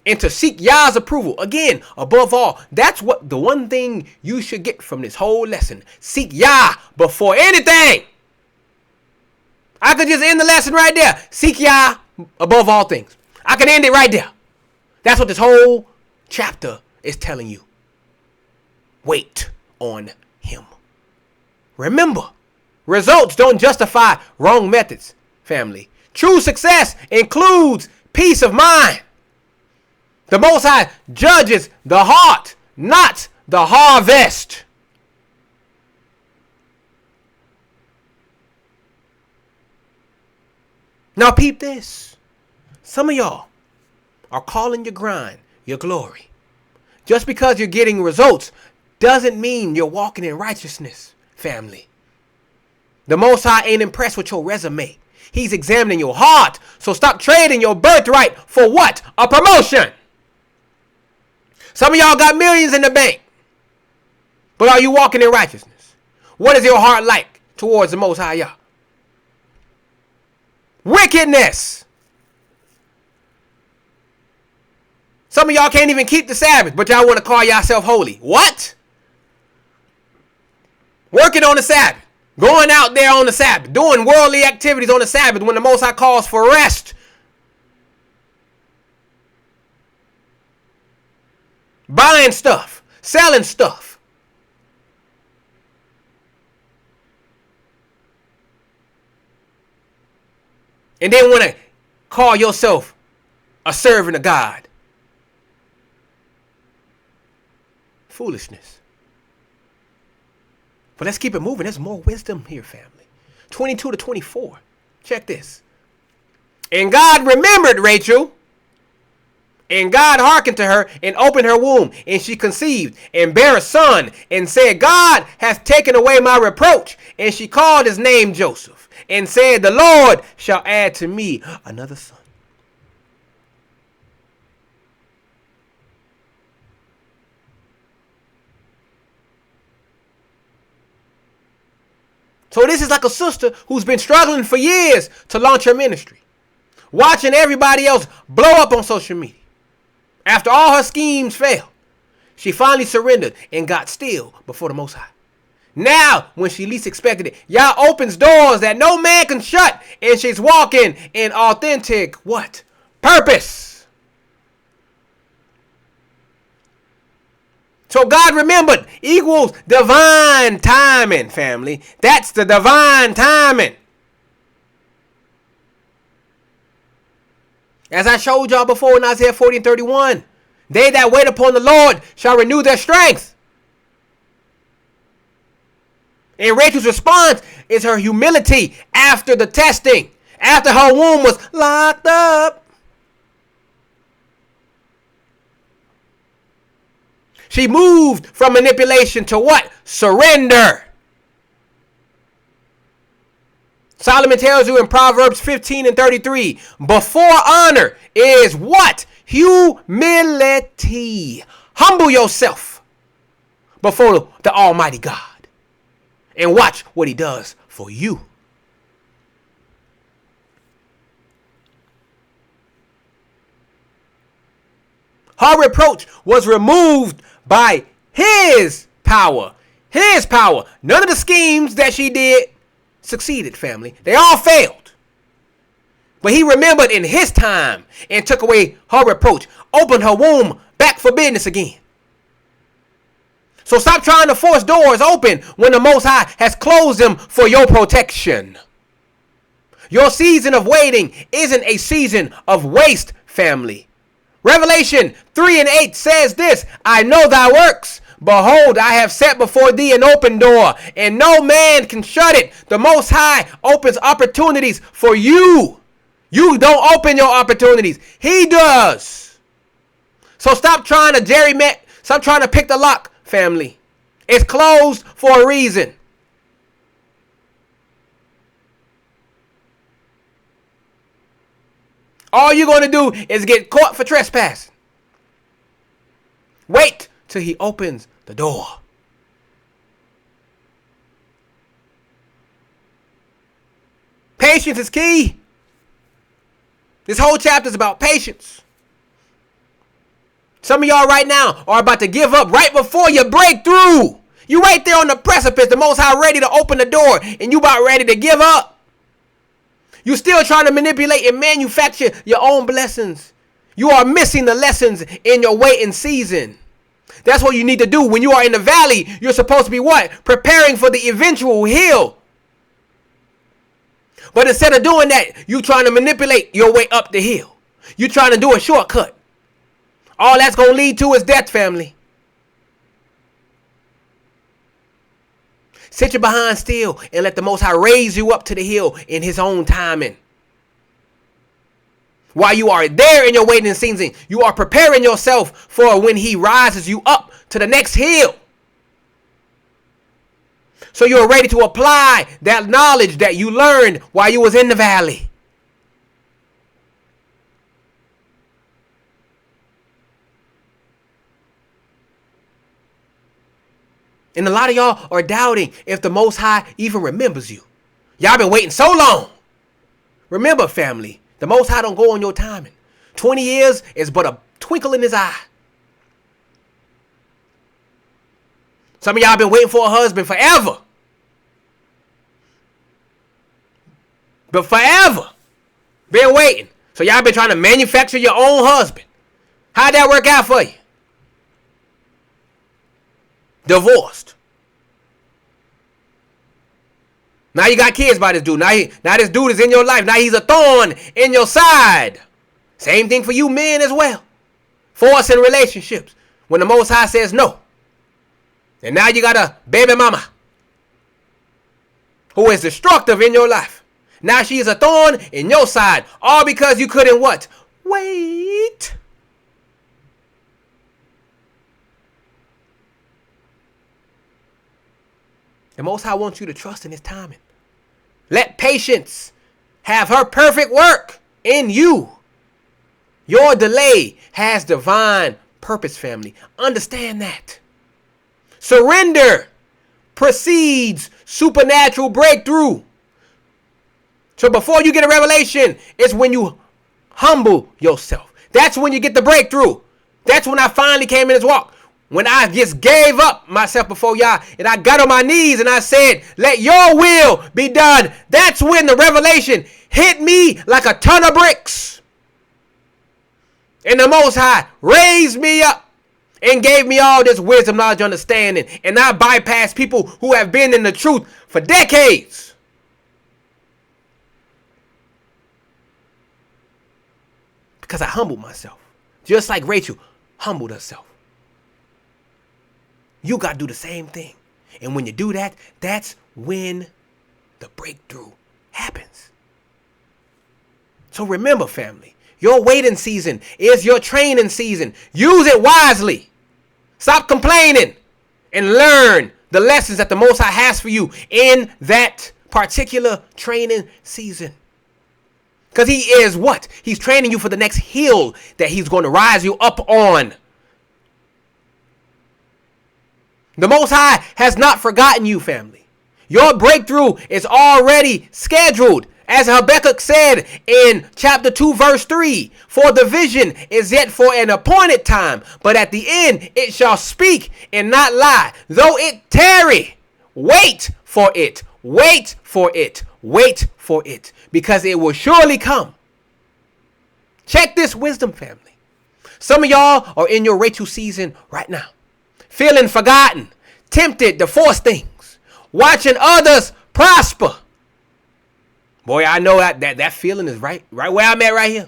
Speaker 1: And to seek Yah's approval. Again, above all, that's what the one thing you should get from this whole lesson. Seek Yah before anything. I could just end the lesson right there. Seek Yah above all things. I can end it right there. That's what this whole chapter is telling you. Wait on him. Remember, results don't justify wrong methods, family. True success includes peace of mind. The Most High judges the heart, not the harvest. Now peep this. Some of y'all are calling your grind your glory. Just because you're getting results doesn't mean you're walking in righteousness, family. The Most High ain't impressed with your resume. He's examining your heart. So stop trading your birthright for what? A promotion. Some of y'all got millions in the bank. But are you walking in righteousness? What is your heart like towards the Most High Yah? Wickedness. Some of y'all can't even keep the Sabbath, but y'all want to call yourself holy. What? Working on the Sabbath. Going out there on the Sabbath. Doing worldly activities on the Sabbath when the Most High calls for rest. Buying stuff. Selling stuff. And then want to call yourself a servant of God. Foolishness. But let's keep it moving. There's more wisdom here, family. 22 to 24. Check this. And God remembered Rachel. And God hearkened to her and opened her womb. And she conceived and bare a son and said, God hath taken away my reproach. And she called his name Joseph and said, the Lord shall add to me another son. So this is like a sister who's been struggling for years to launch her ministry. Watching everybody else blow up on social media. After all her schemes failed, she finally surrendered and got still before the Most High. Now, when she least expected it, Yah opens doors that no man can shut, and she's walking in authentic what? Purpose. So God remembered equals divine timing, family. That's the divine timing. As I showed y'all before in Isaiah 40 and 31, they that wait upon the Lord shall renew their strength. And Rachel's response is her humility after the testing, after her womb was locked up. She moved from manipulation to what? Surrender. Solomon tells you in Proverbs 15:33, before honor is what? Humility. Humble yourself before the Almighty God and watch what he does for you. Her reproach was removed by his power. His power. None of the schemes that she did succeeded, family. They all failed. But he remembered in his time and took away her reproach. Opened her womb back for business again. So stop trying to force doors open when the Most High has closed them for your protection. Your season of waiting isn't a season of waste, family. Revelation 3:8 says this, I know thy works. Behold, I have set before thee an open door, and no man can shut it. The Most High opens opportunities for you. You don't open your opportunities. He does. So stop trying to stop trying to pick the lock, family. It's closed for a reason. All you're going to do is get caught for trespassing. Wait till he opens the door. Patience is key. This whole chapter is about patience. Some of y'all right now are about to give up right before you break through. You right there on the precipice, the Most High ready to open the door, and you about ready to give up. You still trying to manipulate and manufacture your own blessings. You are missing the lessons in your waiting season. That's what you need to do. When you are in the valley, you're supposed to be what? Preparing for the eventual hill. But instead of doing that, you trying to manipulate your way up the hill. You trying to do a shortcut. All that's going to lead to is death, family. Sit your behind still and let the Most High raise you up to the hill in his own timing. While you are there in your waiting season, you are preparing yourself for when he rises you up to the next hill. So you're ready to apply that knowledge that you learned while you was in the valley. And a lot of y'all are doubting if the Most High even remembers you. Y'all been waiting so long. Remember, family, the Most High don't go on your timing. 20 years is but a twinkle in his eye. Some of y'all been waiting for a husband forever. But forever. Been waiting. So y'all been trying to manufacture your own husband. How'd that work out for you? Divorced. Now you got kids by this dude. Now this dude is in your life. Now he's a thorn in your side. Same thing for you men as well. Forcing relationships when the Most High says no. And now you got a baby mama who is destructive in your life. Now she is a thorn in your side. All because you couldn't what? Wait. The Most High wants you to trust in his timing. Let patience have her perfect work in you. Your delay has divine purpose, family. Understand that. Surrender precedes supernatural breakthrough. So before you get a revelation, it's when you humble yourself. That's when you get the breakthrough. That's when I finally came in this walk. When I just gave up myself before y'all and I got on my knees and I said, let your will be done. That's when the revelation hit me like a ton of bricks. And the Most High raised me up and gave me all this wisdom, knowledge, understanding. And I bypassed people who have been in the truth for decades. Because I humbled myself. Just like Rachel humbled herself. You got to do the same thing. And when you do that, that's when the breakthrough happens. So remember, family, your waiting season is your training season. Use it wisely. Stop complaining and learn the lessons that the Most High has for you in that particular training season. Because he is what? He's training you for the next hill that he's going to rise you up on. The Most High has not forgotten you, family. Your breakthrough is already scheduled. As Habakkuk said in chapter 2, verse 3, for the vision is yet for an appointed time, but at the end it shall speak and not lie. Though it tarry, wait for it, wait for it, wait for it, because it will surely come. Check this wisdom, family. Some of y'all are in your Rachel season right now, feeling forgotten, tempted to force things, watching others prosper. Boy, I know that feeling is right where I'm at right here.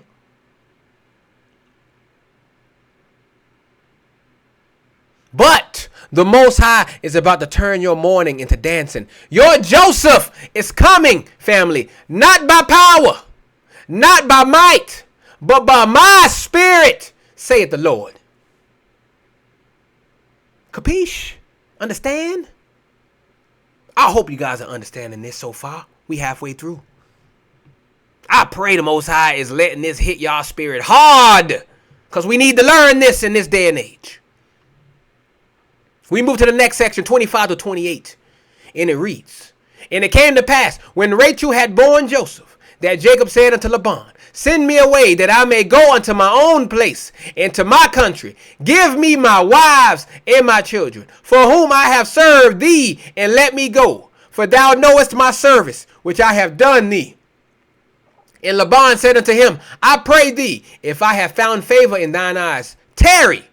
Speaker 1: But the Most High is about to turn your mourning into dancing. Your Joseph is coming, family. Not by power, not by might, but by my spirit, saith the Lord. Capiche? Understand? I hope you guys are understanding this so far. We halfway through. I pray the Most High is letting this hit y'all spirit hard, because we need to learn this in this day and age. We move to the next section, 25 to 28, and it reads, and it came to pass, when Rachel had borne Joseph, that Jacob said unto Laban, send me away, that I may go unto my own place, and to my country. Give me my wives and my children, for whom I have served thee, and let me go. For thou knowest my service, which I have done thee. And Laban said unto him, I pray thee, if I have found favor in thine eyes, tarry.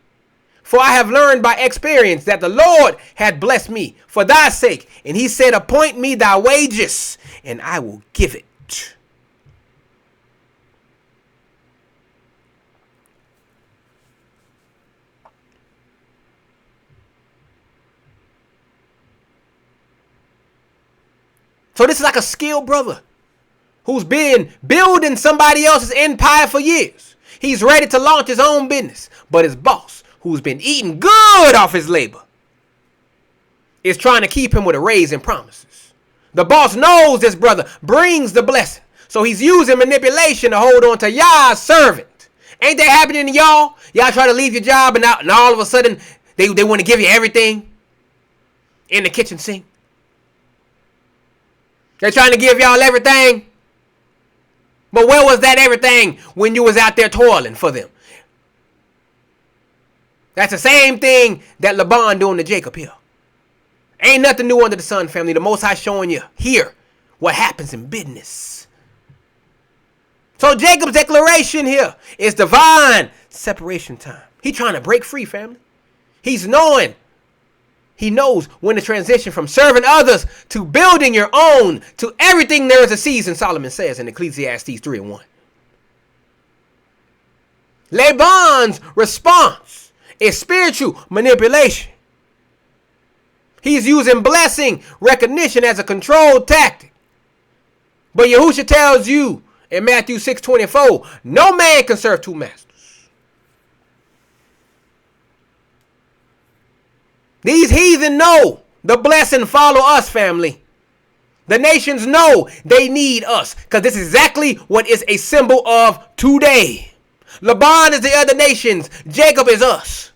Speaker 1: For I have learned by experience that the Lord hath blessed me for thy sake. And he said, appoint me thy wages, and I will give it. So this is like a skilled brother who's been building somebody else's empire for years. He's ready to launch his own business, but his boss, who's been eating good off his labor, is trying to keep him with a raise and promises. The boss knows this brother brings the blessing, so he's using manipulation to hold on to Yah's servant. Ain't that happening to y'all? Y'all try to leave your job and all of a sudden they want to give you everything in the kitchen sink. They're trying to give y'all everything. But where was that everything when you was out there toiling for them? That's the same thing that Laban doing to Jacob here. Ain't nothing new under the sun, family. The Most High showing you here what happens in business. So Jacob's declaration here is divine separation time. He trying to break free, family. He knows when to transition from serving others to building your own. To everything there is a season, Solomon says in Ecclesiastes 3:1. Laban's response is spiritual manipulation. He's using blessing recognition as a control tactic. But Yahushua tells you in Matthew 6:24, no man can serve two masters. These heathen know the blessing follow us, family. The nations know they need us, because this is exactly what is a symbol of today. Laban is the other nations. Jacob is us.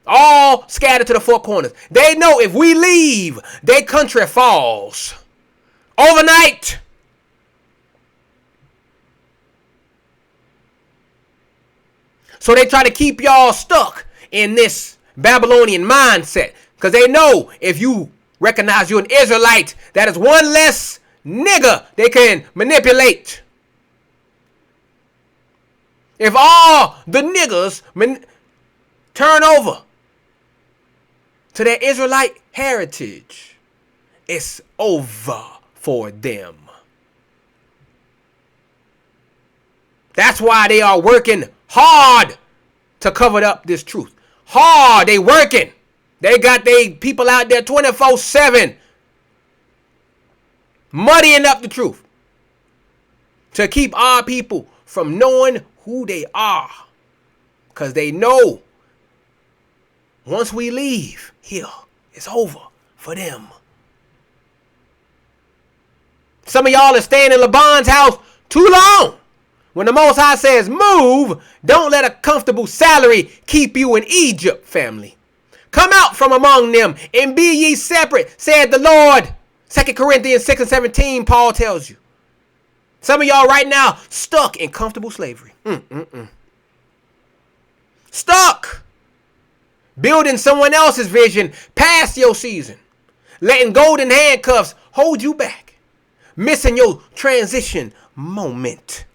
Speaker 1: All scattered to the four corners. They know if we leave, their country falls. Overnight. So they try to keep y'all stuck in this Babylonian mindset, because they know if you recognize you're an Israelite, that is one less nigger they can manipulate. If all the niggers turn over to their Israelite heritage, it's over for them. That's why they are working hard to cover up this truth. Hard, they working. They got their people out there 24/7 muddying up the truth to keep our people from knowing who they are. Because they know once we leave here, it's over for them. Some of y'all are staying in Laban's house too long. When the Most High says move, don't let a comfortable salary keep you in Egypt, family. Come out from among them and be ye separate, said the Lord. 2 Corinthians 6 and 17, Paul tells you. Some of y'all right now stuck in comfortable slavery. Stuck. Building someone else's vision past your season. Letting golden handcuffs hold you back. Missing your transition moment.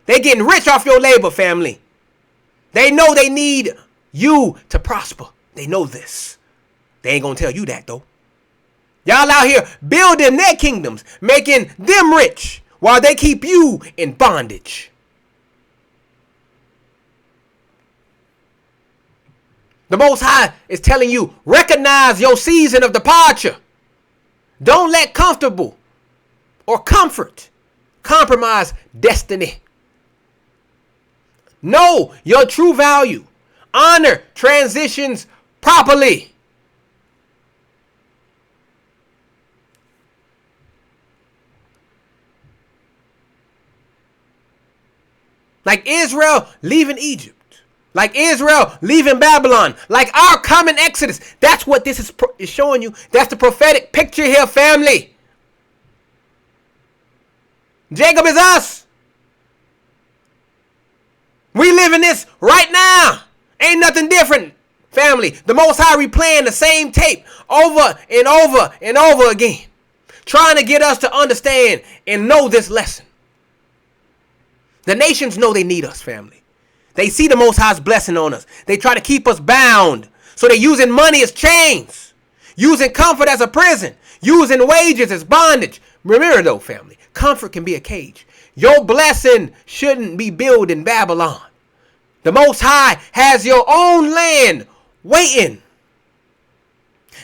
Speaker 1: They're getting rich off your labor, family. They know they need you to prosper. They know this. They ain't gonna tell you that, though. Y'all out here building their kingdoms, making them rich, while they keep you in bondage. The Most High is telling you, recognize your season of departure. Don't let comfortable or comfort compromise destiny. Know your true value. Honor transitions properly. Like Israel leaving Egypt. Like Israel leaving Babylon. Like our common exodus. That's what this is showing you. That's the prophetic picture here, family. Jacob is us. We live in this right now. Ain't nothing different, family. The Most High replaying the same tape over and over and over again. Trying to get us to understand and know this lesson. The nations know they need us, family. They see the Most High's blessing on us. They try to keep us bound. So they're using money as chains. Using comfort as a prison. Using wages as bondage. Remember though, family, comfort can be a cage. Your blessing shouldn't be built in Babylon. The Most High has your own land waiting.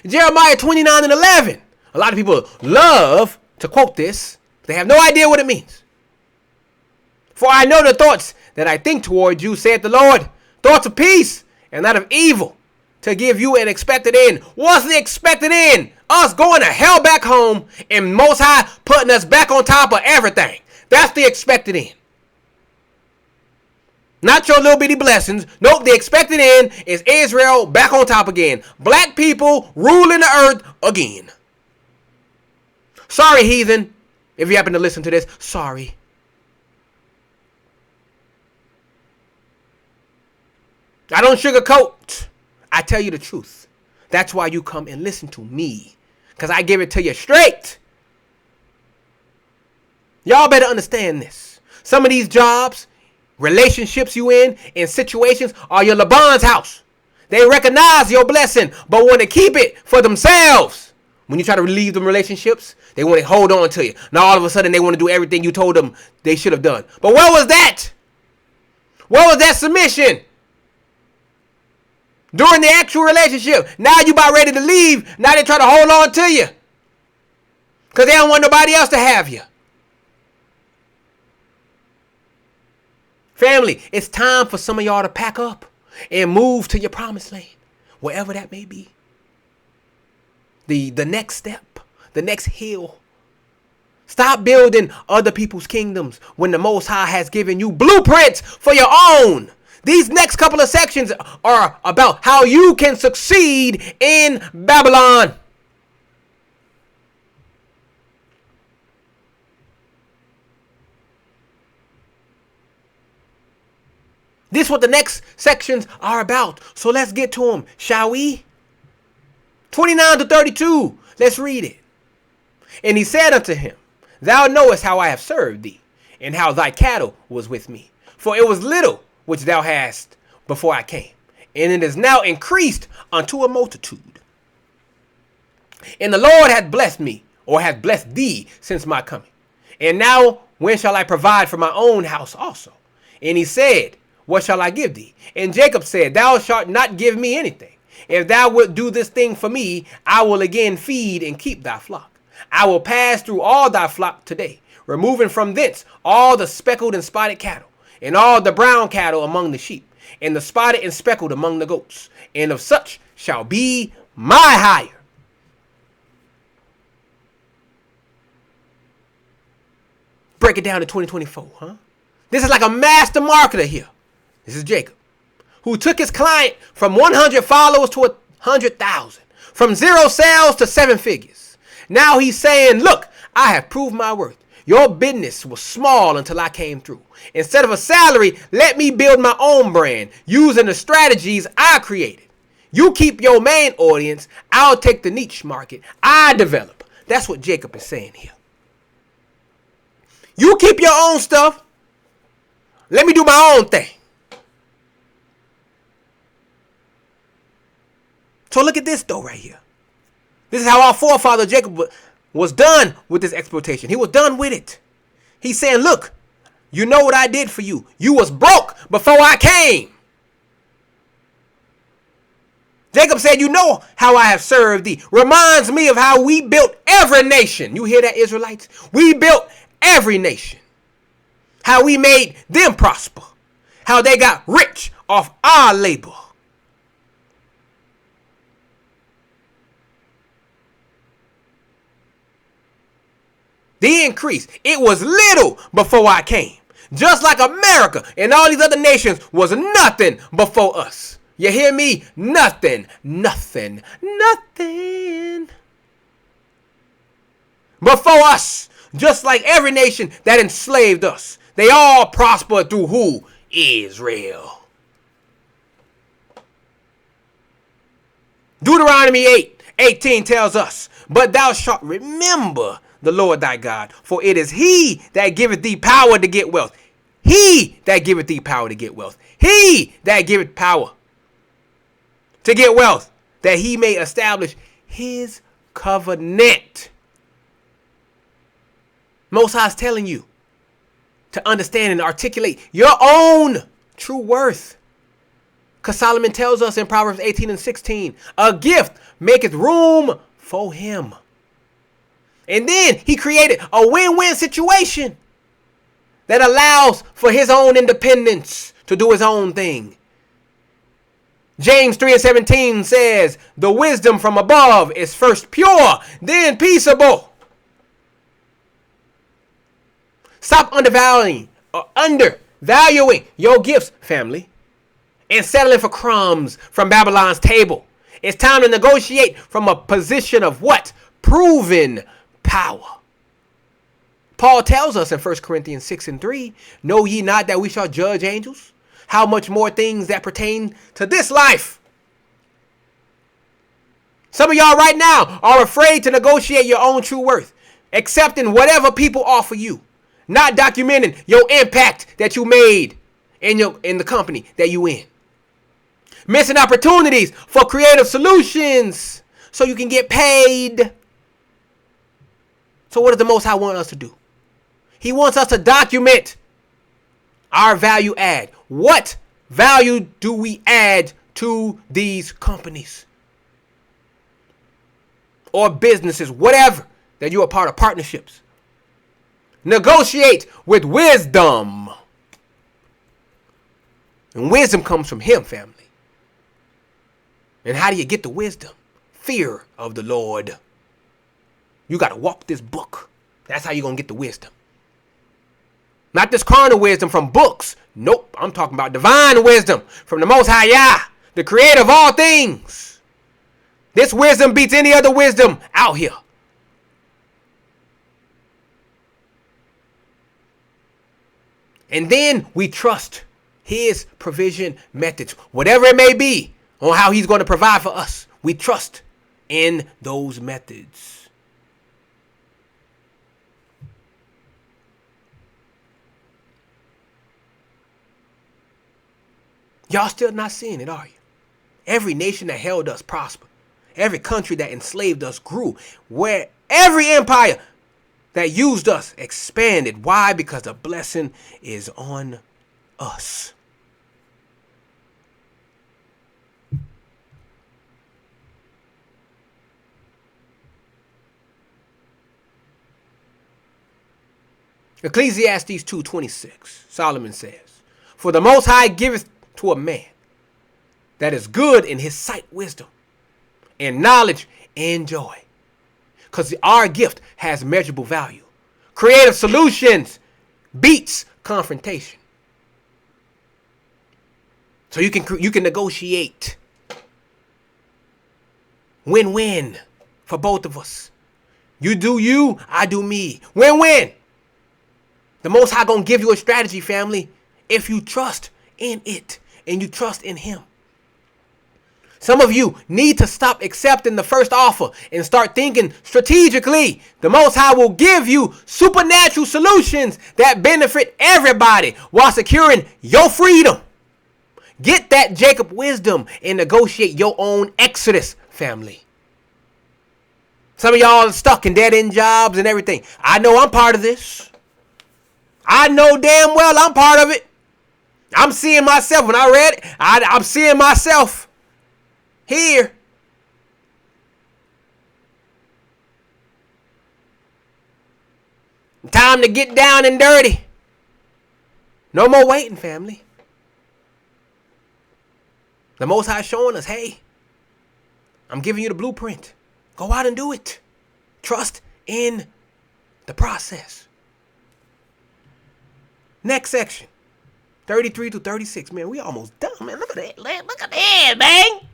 Speaker 1: Jeremiah 29 and 11. A lot of people love to quote this. They have no idea what it means. For I know the thoughts that I think toward you, saith the Lord. Thoughts of peace and not of evil, to give you an expected end. What's the expected end? Us going to hell back home and Most High putting us back on top of everything. That's the expected end. Not your little bitty blessings. Nope, the expected end is Israel back on top again. Black people ruling the earth again. Sorry, heathen. If you happen to listen to this, sorry. I don't sugarcoat. I tell you the truth. That's why you come and listen to me. Because I give it to you straight. Y'all better understand this. Some of these jobs, relationships you in situations are your Laban's house. They recognize your blessing, but want to keep it for themselves. When you try to leave them relationships, they want to hold on to you. Now all of a sudden they want to do everything you told them they should have done. But where was that? Where was that submission? During the actual relationship. Now you about ready to leave. Now they try to hold on to you. Because they don't want nobody else to have you. Family, it's time for some of y'all to pack up and move to your promised land. Wherever that may be. The next step. The next hill. Stop building other people's kingdoms when the Most High has given you blueprints for your own. These next couple of sections are about how you can succeed in Babylon. This is what the next sections are about. So let's get to them, shall we? 29 to 32. Let's read it. And he said unto him, Thou knowest how I have served thee, and how thy cattle was with me. For it was little which thou hast before I came, and it is now increased unto a multitude. And the Lord hath blessed me, or hath blessed thee since my coming. And now when shall I provide for my own house also? And he said, What shall I give thee? And Jacob said, Thou shalt not give me anything. If thou wilt do this thing for me, I will again feed and keep thy flock. I will pass through all thy flock today, removing from thence all the speckled and spotted cattle, and all the brown cattle among the sheep, and the spotted and speckled among the goats. And of such shall be my hire. break it down to 2024, huh? This is like a master marketer here. This is Jacob, who took his client from 100 followers to 100,000, from 0 sales to 7 figures. Now he's saying, look, I have proved my worth. Your business was small until I came through. Instead of a salary, let me build my own brand using the strategies I created. You keep your main audience. I'll take the niche market I develop. That's what Jacob is saying here. You keep your own stuff. Let me do my own thing. So look at this though right here. This is how our forefather Jacob was done with this exploitation. He was done with it. He's saying, look, you know what I did for you. You was broke before I came. Jacob said, you know how I have served thee. Reminds me of how we built every nation. You hear that, Israelites? We built every nation. How we made them prosper. How they got rich off our labor. The increase, it was little before I came. Just like America and all these other nations was nothing before us. You hear me? Nothing, nothing, nothing before us. Just like every nation that enslaved us. They all prospered through who? Israel. Deuteronomy 8:18 tells us, but thou shalt remember the Lord thy God, for it is he that giveth thee power to get wealth. He that giveth thee power to get wealth. He that giveth power to get wealth, that he may establish his covenant. Most High is telling you to understand and articulate your own true worth. Because Solomon tells us in Proverbs 18:16, a gift maketh room for him. And then he created a win-win situation that allows for his own independence to do his own thing. James 3:17 says, the wisdom from above is first pure, then peaceable. Stop undervaluing your gifts, family, and settling for crumbs from Babylon's table. It's time to negotiate from a position of what? Proven power. Paul tells us in 1 Corinthians 6:3, know ye not that we shall judge angels? How much more things that pertain to this life? Some of y'all right now are afraid to negotiate your own true worth, accepting whatever people offer you, not documenting your impact that you made in the company that you in. Missing opportunities for creative solutions so you can get paid. So what does the Most High want us to do? He wants us to document our value add. What value do we add to these companies or businesses, whatever, that you are part of partnerships? Negotiate with wisdom. And wisdom comes from him, family. And how do you get the wisdom? Fear of the Lord. You got to walk this book. That's how you're going to get the wisdom. Not this carnal wisdom from books. Nope. I'm talking about divine wisdom from the Most High Yah, the creator of all things. This wisdom beats any other wisdom out here. And then we trust his provision methods, whatever it may be, on how he's going to provide for us. We trust in those methods. Y'all still not seeing it, are you? Every nation that held us prospered. Every country that enslaved us grew. Where every empire that used us expanded. Why? Because the blessing is on us. Ecclesiastes 2:26, Solomon says, for the Most High giveth to a man that is good in his sight wisdom and knowledge and joy. Because our gift has measurable value. Creative solutions beats confrontation. So you can negotiate. Win-win for both of us. You do you, I do me. Win-win. The Most High gonna give you a strategy, family, if you trust in it and you trust in him. Some of you need to stop accepting the first offer and start thinking strategically. The Most High will give you supernatural solutions that benefit everybody while securing your freedom. Get that Jacob wisdom and negotiate your own exodus, family. Some of y'all are stuck in dead-end jobs and everything. I know I'm part of this. I know damn well I'm part of it. I'm seeing myself. When I read it, I'm seeing myself here. Time to get down and dirty. No more waiting, family. The Most High showing us, hey, I'm giving you the blueprint. Go out and do it. Trust in the process. Next section, 33 to 36. Man, we almost done, man. Look at that. Look at that, man.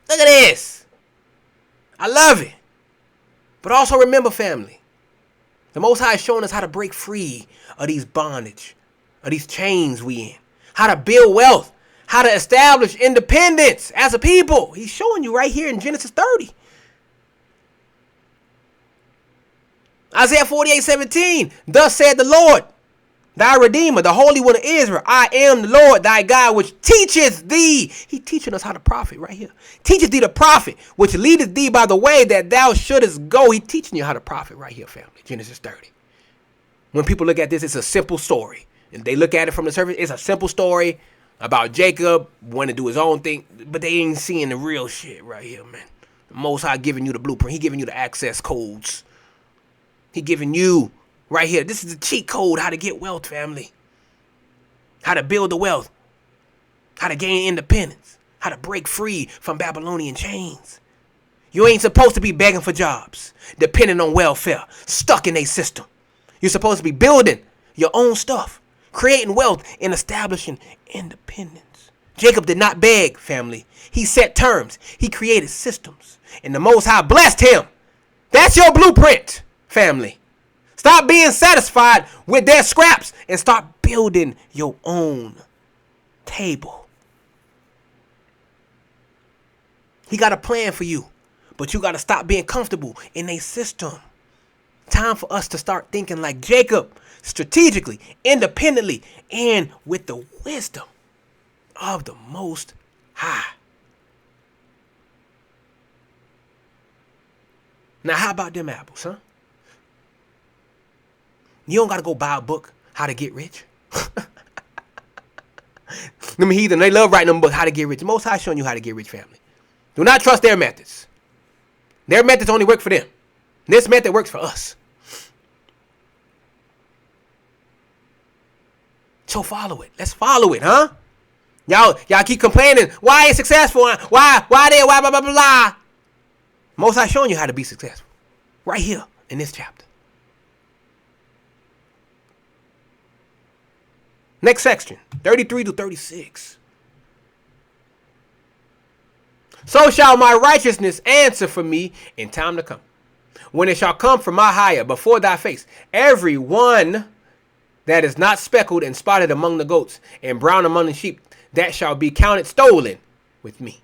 Speaker 1: Look at this. I love it. But also remember, family, the Most High is showing us how to break free of these bondage, of these chains we in. How to build wealth. How to establish independence as a people. He's showing you right here in Genesis 30. Isaiah 48:17. Thus said the Lord, thy Redeemer, the Holy One of Israel. I am the Lord thy God, which teacheth thee. He teaching us how to profit right here. Teacheth thee to profit, which leadeth thee by the way that thou shouldest go. He teaching you how to profit right here, family. Genesis 30. When people look at this, it's a simple story. And they look at it from the surface, it's a simple story about Jacob wanting to do his own thing. But they ain't seeing the real shit right here, man. The Most High giving you the blueprint. He giving you the access codes. He giving you right here. This is the cheat code, how to get wealth, family. How to build the wealth. How to gain independence. How to break free from Babylonian chains. You ain't supposed to be begging for jobs, depending on welfare, stuck in a system. You're supposed to be building your own stuff, creating wealth and establishing independence. Jacob did not beg, family. He set terms. He created systems. And the Most High blessed him. That's your blueprint, family. Stop being satisfied with their scraps and start building your own table. He got a plan for you, but you got to stop being comfortable in a system. Time for us to start thinking like Jacob, strategically, independently, and with the wisdom of the Most High. Now, how about them apples, huh? You don't got to go buy a book, How to Get Rich. Them heathen, they love writing them books, How to Get Rich. Most High showing you how to get rich, family. Do not trust their methods. Their methods only work for them. This method works for us. So follow it. Let's follow it, huh? Y'all keep complaining. Why ain't successful? Why blah, blah, blah, blah. Most High showing you how to be successful. Right here in this chapter. Next section, 33 to 36. So shall my righteousness answer for me in time to come, when it shall come from my higher before thy face. Every one that is not speckled and spotted among the goats and brown among the sheep, that shall be counted stolen with me.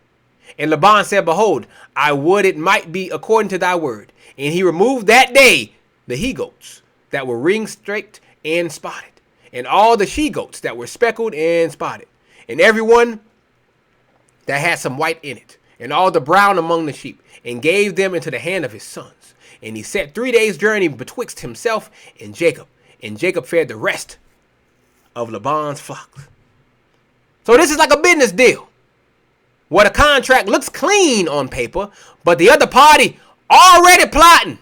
Speaker 1: And Laban said, behold, I would it might be according to thy word. And he removed that day the he-goats that were ring-straked and spotted, and all the she-goats that were speckled and spotted, and every one that had some white in it, and all the brown among the sheep, and gave them into the hand of his sons. And he set 3 days' journey betwixt himself and Jacob fared the rest of Laban's flocks. So this is like a business deal, where the contract looks clean on paper, but the other party already plotting.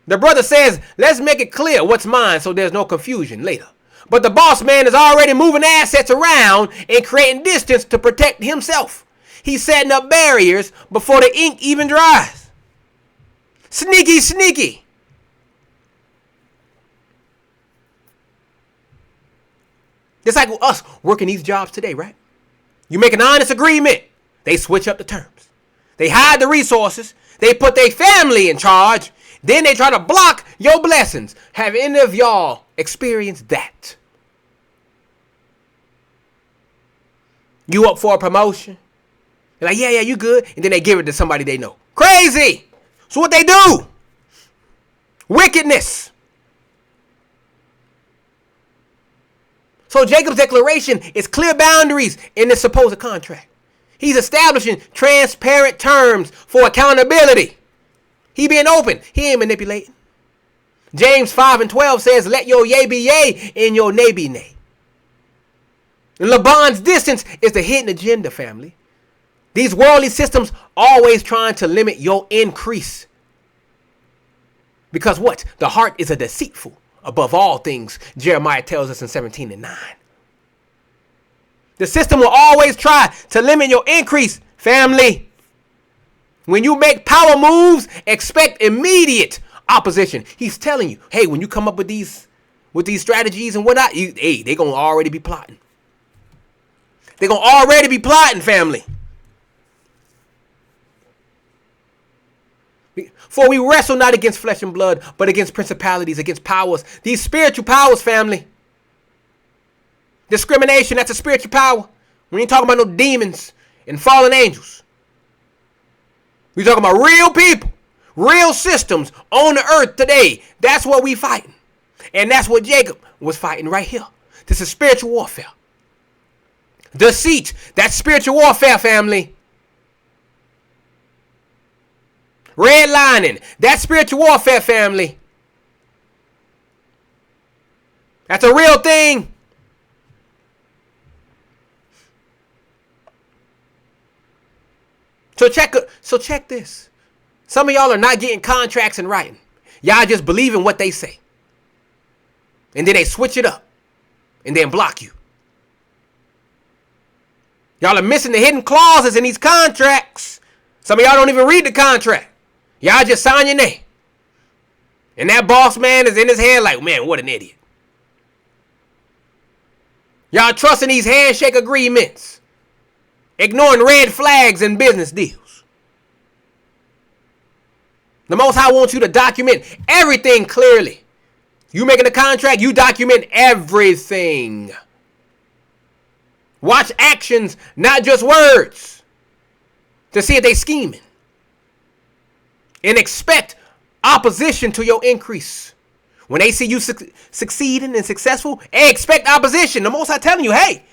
Speaker 1: The brother says, let's make it clear what's mine so there's no confusion later. But the boss man is already moving assets around and creating distance to protect himself. He's setting up barriers before the ink even dries. Sneaky, sneaky. Just like us working these jobs today, right? You make an honest agreement. They switch up the terms. They hide the resources. They put their family in charge. Then they try to block your blessings. Have any of y'all experienced that? You up for a promotion? You're like, yeah, you good. And then they give it to somebody they know. Crazy. So what they do? Wickedness. So Jacob's declaration is clear boundaries in this supposed contract. He's establishing transparent terms for accountability. He being open. He ain't manipulating. James 5:12 says, let your yea be yea and your nay be nay. And Laban's distance is the hidden agenda, family. These worldly systems always trying to limit your increase. Because what? The heart is a deceitful above all things, Jeremiah tells us in 17:9. The system will always try to limit your increase, family. When you make power moves, expect immediate opposition. He's telling you, hey, when you come up with these strategies and whatnot, they're going to already be plotting. They're going to already be plotting, family. For we wrestle not against flesh and blood, but against principalities, against powers. These spiritual powers, family. Discrimination, that's a spiritual power. We ain't talking about no demons and fallen angels. We talking about real people, real systems on the earth today. That's what we fighting. And that's what Jacob was fighting right here. This is spiritual warfare. Deceit, that's spiritual warfare, family. Redlining, that's spiritual warfare, family. That's a real thing. So check this. Some of y'all are not getting contracts in writing. Y'all just believe in what they say. And then they switch it up and then block you. Y'all are missing the hidden clauses in these contracts. Some of y'all don't even read the contract. Y'all just sign your name. And that boss man is in his head like, man, what an idiot. Y'all trusting these handshake agreements. Ignoring red flags in business deals. The Most High wants you to document everything clearly. You making a contract, you document everything. Watch actions, not just words, to see if they scheming. And expect opposition to your increase. When they see you succeeding and successful, hey, expect opposition. The Most High telling you, hey,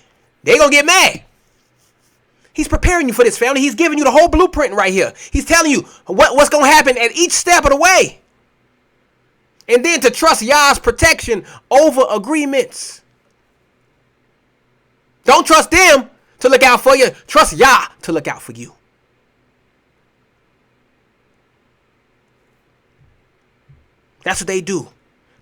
Speaker 1: they gonna get mad. He's preparing you for this, family. He's giving you the whole blueprint right here. He's telling you what's going to happen at each step of the way. And then to trust Yah's protection over agreements. Don't trust them to look out for you. Trust Yah to look out for you. That's what they do.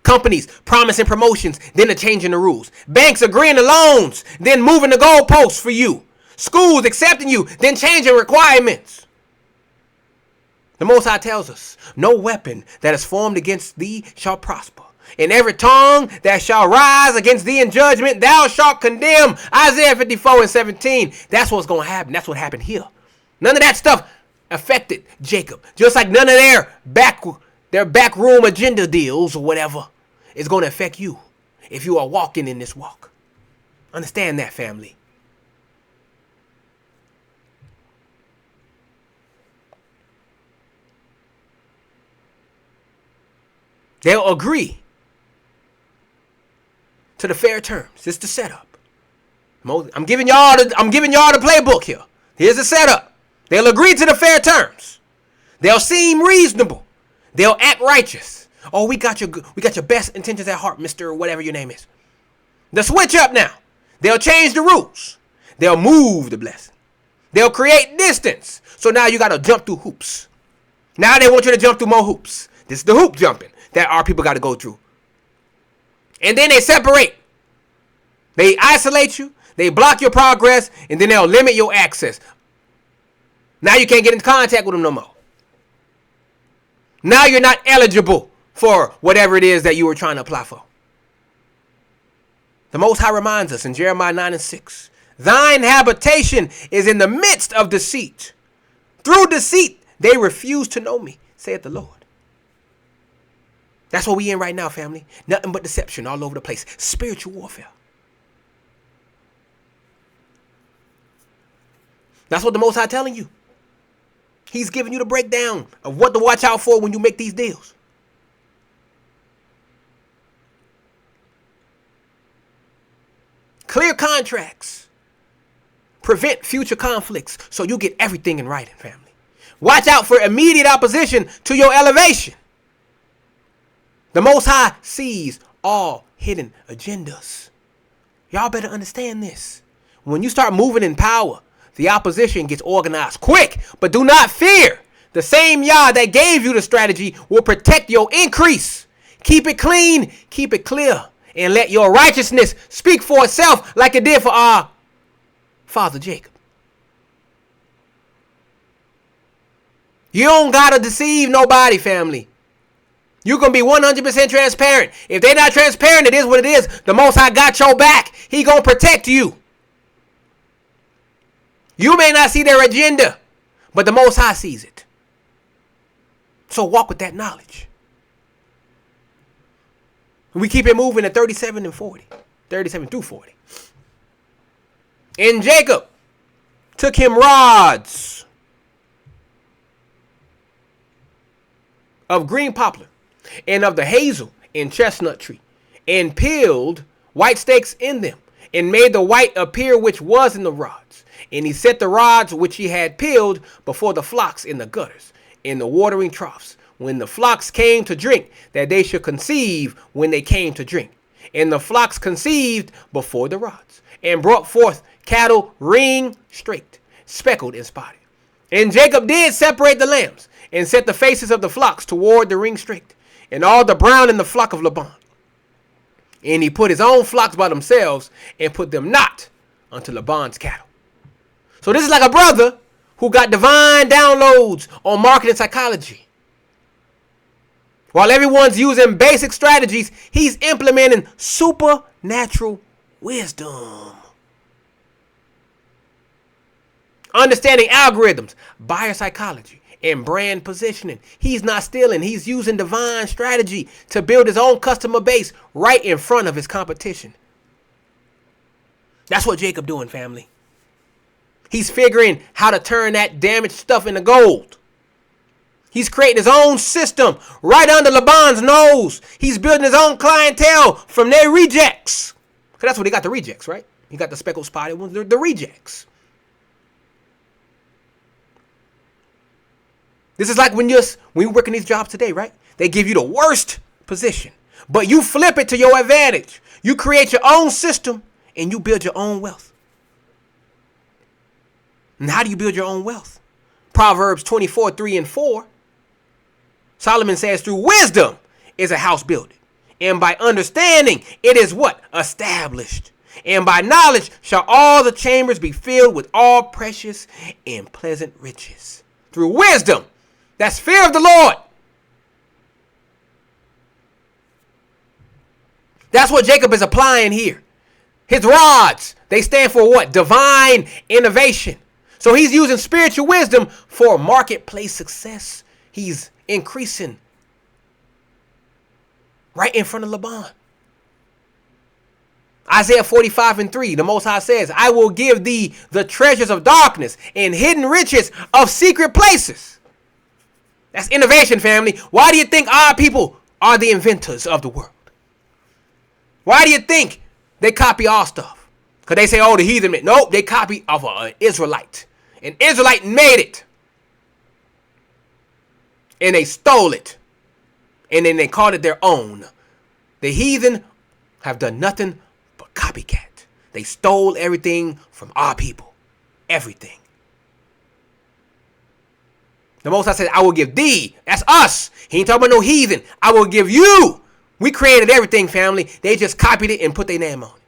Speaker 1: Companies promising promotions, then they're changing the rules. Banks agreeing to loans, then moving the goalposts for you. Schools accepting you, then changing requirements. The Most High tells us, no weapon that is formed against thee shall prosper. And every tongue that shall rise against thee in judgment, thou shalt condemn. Isaiah 54:17. That's what's going to happen. That's what happened here. None of that stuff affected Jacob. Just like none of their backroom agenda deals or whatever is going to affect you if you are walking in this walk. Understand that, family. They'll agree to the fair terms. It's the setup. I'm giving y'all the playbook here. Here's the setup. They'll agree to the fair terms. They'll seem reasonable. They'll act righteous. Oh, we got your best intentions at heart, Mr. Whatever your name is. They'll switch up now. They'll change the rules. They'll move the blessing. They'll create distance. So now you got to jump through hoops. Now they want you to jump through more hoops. This is the hoop jumping that our people got to go through. And then they separate. They isolate you. They block your progress. And then they'll limit your access. Now you can't get in contact with them no more. Now you're not eligible for whatever it is that you were trying to apply for. The Most High reminds us in Jeremiah 9:6, thine habitation is in the midst of deceit. Through deceit, they refuse to know me, saith the Lord. That's what we in right now, family. Nothing but deception all over the place. Spiritual warfare. That's what the Most High telling you. He's giving you the breakdown of what to watch out for when you make these deals. Clear contracts. Prevent future conflicts so you get everything in writing, family. Watch out for immediate opposition to your elevation. The Most High sees all hidden agendas. Y'all better understand this. When you start moving in power, the opposition gets organized quick, but do not fear. The same Yah that gave you the strategy will protect your increase. Keep it clean, keep it clear, and let your righteousness speak for itself like it did for our father Jacob. You don't gotta deceive nobody, family. You're going to be 100% transparent. If they're not transparent, it is what it is. The Most High got your back. He going to protect you. You may not see their agenda, but the Most High sees it. So walk with that knowledge. We keep it moving at 37 and 40. 37 through 40. And Jacob took him rods of green poplar, and of the hazel and chestnut tree, and peeled white stakes in them, and made the white appear which was in the rods. And he set the rods which he had peeled before the flocks in the gutters, in the watering troughs, when the flocks came to drink, that they should conceive when they came to drink. And the flocks conceived before the rods, and brought forth cattle ring straight, speckled and spotted. And Jacob did separate the lambs, and set the faces of the flocks toward the ring straight, and all the brown in the flock of Laban. And he put his own flocks by themselves, and put them not unto Laban's cattle. So this is like a brother who got divine downloads on marketing psychology. While everyone's using basic strategies, he's implementing supernatural wisdom. Understanding algorithms, buyer psychology, and brand positioning. He's not stealing. He's using divine strategy to build his own customer base right in front of his competition. That's what Jacob doing, family. He's figuring how to turn that damaged stuff into gold. He's creating his own system right under Laban's nose. He's building his own clientele from their rejects. So that's what he got, the rejects, right? He got the speckled spotted ones, the rejects. This is like when you're working these jobs today, right? They give you the worst position, but you flip it to your advantage. You create your own system and you build your own wealth. And how do you build your own wealth? Proverbs 24:3-4. Solomon says, through wisdom is a house builded, and by understanding it is what? Established. And by knowledge shall all the chambers be filled with all precious and pleasant riches. Through wisdom. That's fear of the Lord. That's what Jacob is applying here. His rods, they stand for what? Divine innovation. So he's using spiritual wisdom for marketplace success. He's increasing right in front of Laban. Isaiah 45:3, the Most High says, I will give thee the treasures of darkness and hidden riches of secret places. That's innovation, family. Why do you think our people are the inventors of the world? Why do you think they copy our stuff? Because they say, oh, the heathen. Nope, they copy of an Israelite. An Israelite made it. And they stole it. And then they called it their own. The heathen have done nothing but copycat. They stole everything from our people. Everything. The Most High said, I will give thee. That's us. He ain't talking about no heathen. I will give you. We created everything, family. They just copied it and put their name on it.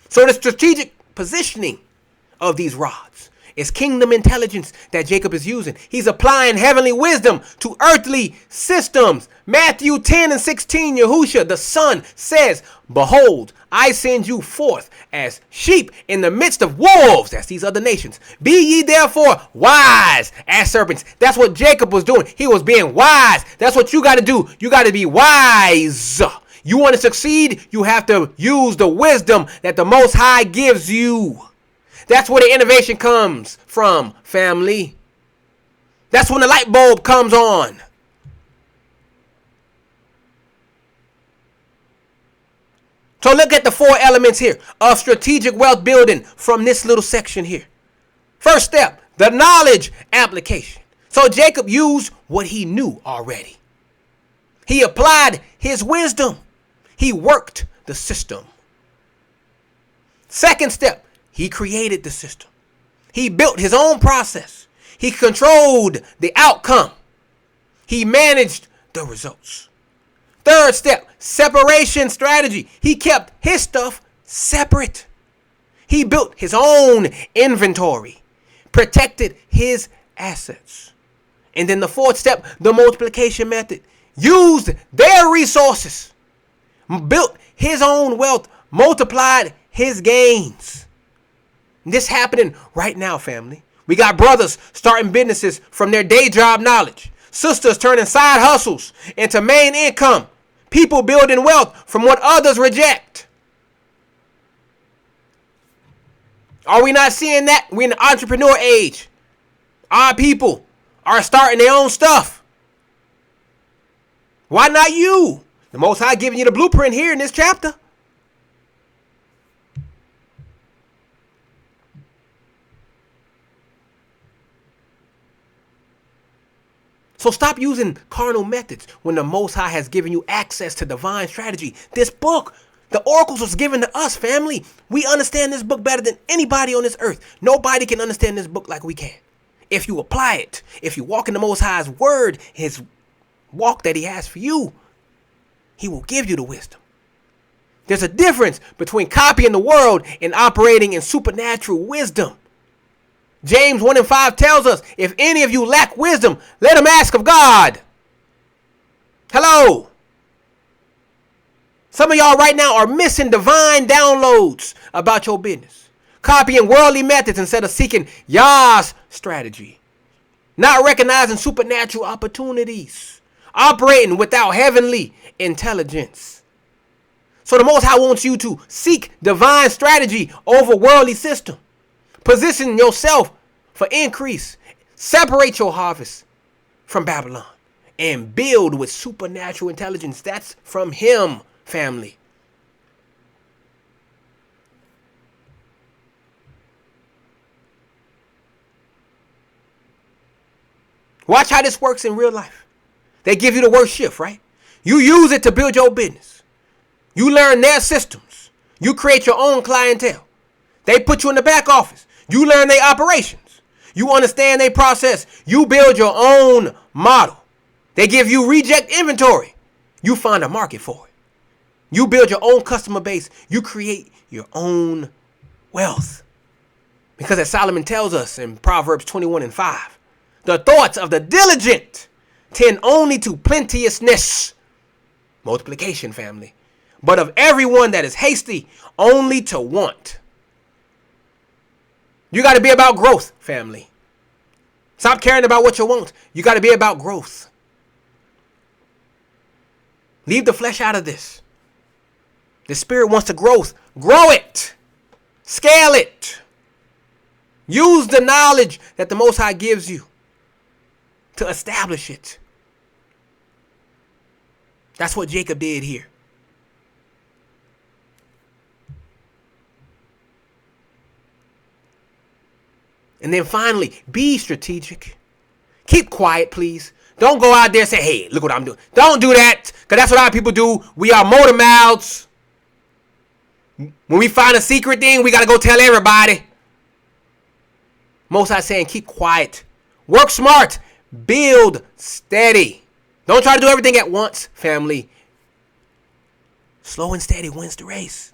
Speaker 1: So the strategic positioning of these rods It's kingdom intelligence that Jacob is using. He's applying heavenly wisdom to earthly systems. Matthew 10:16, Yahushua, the Son, says, behold, I send you forth as sheep in the midst of wolves. That's these other nations. Be ye therefore wise as serpents. That's what Jacob was doing. He was being wise. That's what you got to do. You got to be wise. You want to succeed? You have to use the wisdom that the Most High gives you. That's where the innovation comes from, family. That's when the light bulb comes on. So look at the 4 elements here of strategic wealth building from this little section here. First step, the knowledge application. So Jacob used what he knew already. He applied his wisdom. He worked the system. Second step, he created the system. He built his own process. He controlled the outcome. He managed the results. Third step, separation strategy. He kept his stuff separate. He built his own inventory, protected his assets. And then the fourth step, the multiplication method. Used their resources, built his own wealth, multiplied his gains. This happening right now, family. We got brothers starting businesses from their day job knowledge. Sisters turning side hustles into main income. People building wealth from what others reject. Are we not seeing that? We're in the entrepreneur age. Our people are starting their own stuff. Why not you? The Most High giving you the blueprint here in this chapter. So stop using carnal methods when the Most High has given you access to divine strategy. This book, the oracles, was given to us, family. We understand this book better than anybody on this earth. Nobody can understand this book like we can. If you apply it, if you walk in the Most High's word, his walk that he has for you, he will give you the wisdom. There's a difference between copying the world and operating in supernatural wisdom. James 1:5 tells us, if any of you lack wisdom, let him ask of God. Hello. Some of y'all right now are missing divine downloads about your business. Copying worldly methods instead of seeking Yah's strategy. Not recognizing supernatural opportunities. Operating without heavenly intelligence. So the Most High wants you to seek divine strategy over worldly system. Position yourself for increase. Separate your harvest from Babylon. And build with supernatural intelligence. That's from him, family. Watch how this works in real life. They give you the worst shift, right? You use it to build your business. You learn their systems. You create your own clientele. They put you in the back office. You learn their operations. You understand their process. You build your own model. They give you reject inventory. You find a market for it. You build your own customer base. You create your own wealth. Because as Solomon tells us in Proverbs 21:5, the thoughts of the diligent tend only to plenteousness, multiplication, family, but of everyone that is hasty, only to want. You got to be about growth, family. Stop caring about what you want. You got to be about growth. Leave the flesh out of this. The spirit wants to growth. Grow it. Scale it. Use the knowledge that the Most High gives you to establish it. That's what Jacob did here. And then finally, be strategic. Keep quiet, please. Don't go out there and say, hey, look what I'm doing. Don't do that, because that's what a lot of people do. We are motor mouths. When we find a secret thing, we got to go tell everybody. Most High saying, keep quiet. Work smart. Build steady. Don't try to do everything at once, family. Slow and steady wins the race.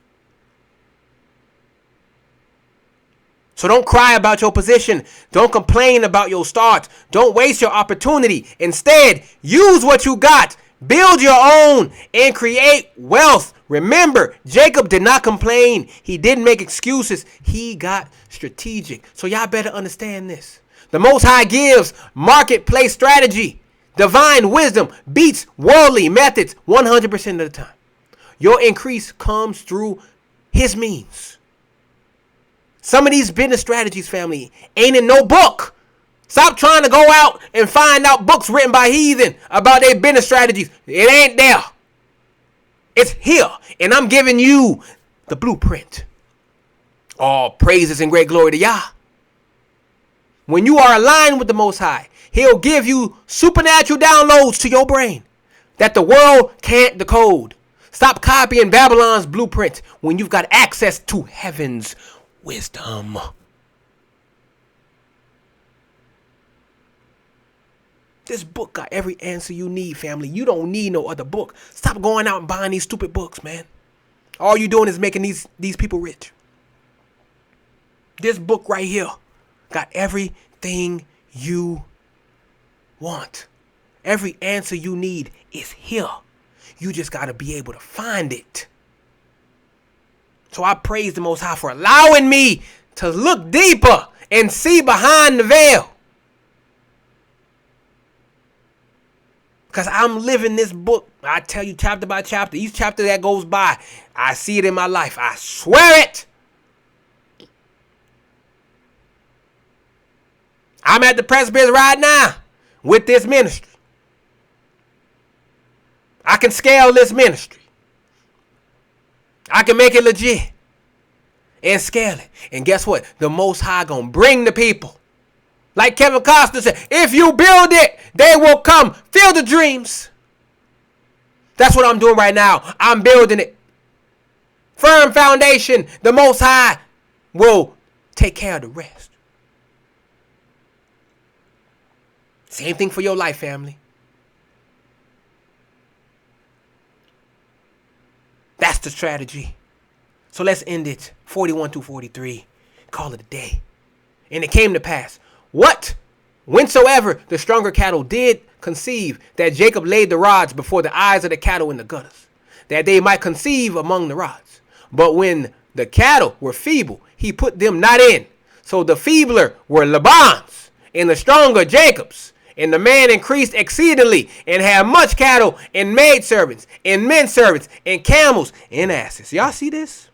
Speaker 1: So don't cry about your position. Don't complain about your start. Don't waste your opportunity. Instead, use what you got. Build your own and create wealth. Remember, Jacob did not complain. He didn't make excuses. He got strategic. So y'all better understand this. The Most High gives marketplace strategy. Divine wisdom beats worldly methods 100% of the time. Your increase comes through his means. Some of these business strategies, family, ain't in no book. Stop trying to go out and find out books written by heathen about their business strategies. It ain't there. It's here. And I'm giving you the blueprint. All praises and great glory to Yah. When you are aligned with the Most High, he'll give you supernatural downloads to your brain that the world can't decode. Stop copying Babylon's blueprint when you've got access to heaven's wisdom. This book got every answer you need, family. You don't need no other book. Stop going out and buying these stupid books, man. All you doing is making these people rich. This book right here got everything you want. Every answer you need is here. You just got to be able to find it. So I praise the Most High for allowing me to look deeper and see behind the veil. Because I'm living this book. I tell you chapter by chapter. Each chapter that goes by, I see it in my life. I swear it. I'm at the precipice right now with this ministry. I can scale this ministry. I can make it legit and scale it. And guess what? The Most High gonna bring the people. Like Kevin Costner said, if you build it, they will come. Feel the dreams. That's what I'm doing right now. I'm building it. Firm foundation. The Most High will take care of the rest. Same thing for your life, family. That's the strategy. So let's end it. 41-43. Call it a day. And it came to pass. Whensoever the stronger cattle did conceive, that Jacob laid the rods before the eyes of the cattle in the gutters, that they might conceive among the rods. But when the cattle were feeble, he put them not in. So the feebler were Laban's, and the stronger Jacob's. And the man increased exceedingly, and had much cattle, and maidservants, and men servants, and camels, and asses. Y'all see this?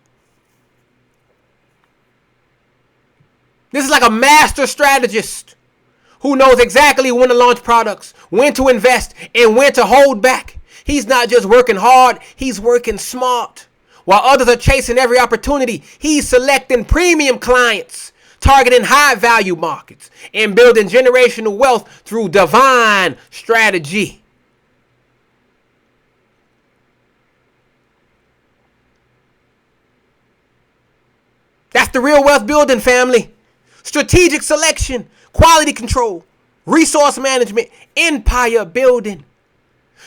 Speaker 1: This is like a master strategist who knows exactly when to launch products, when to invest, and when to hold back. He's not just working hard, he's working smart. While others are chasing every opportunity, he's selecting premium clients, targeting high value markets, and building generational wealth through divine strategy. That's the real wealth building, family. Strategic selection, quality control, resource management, empire building.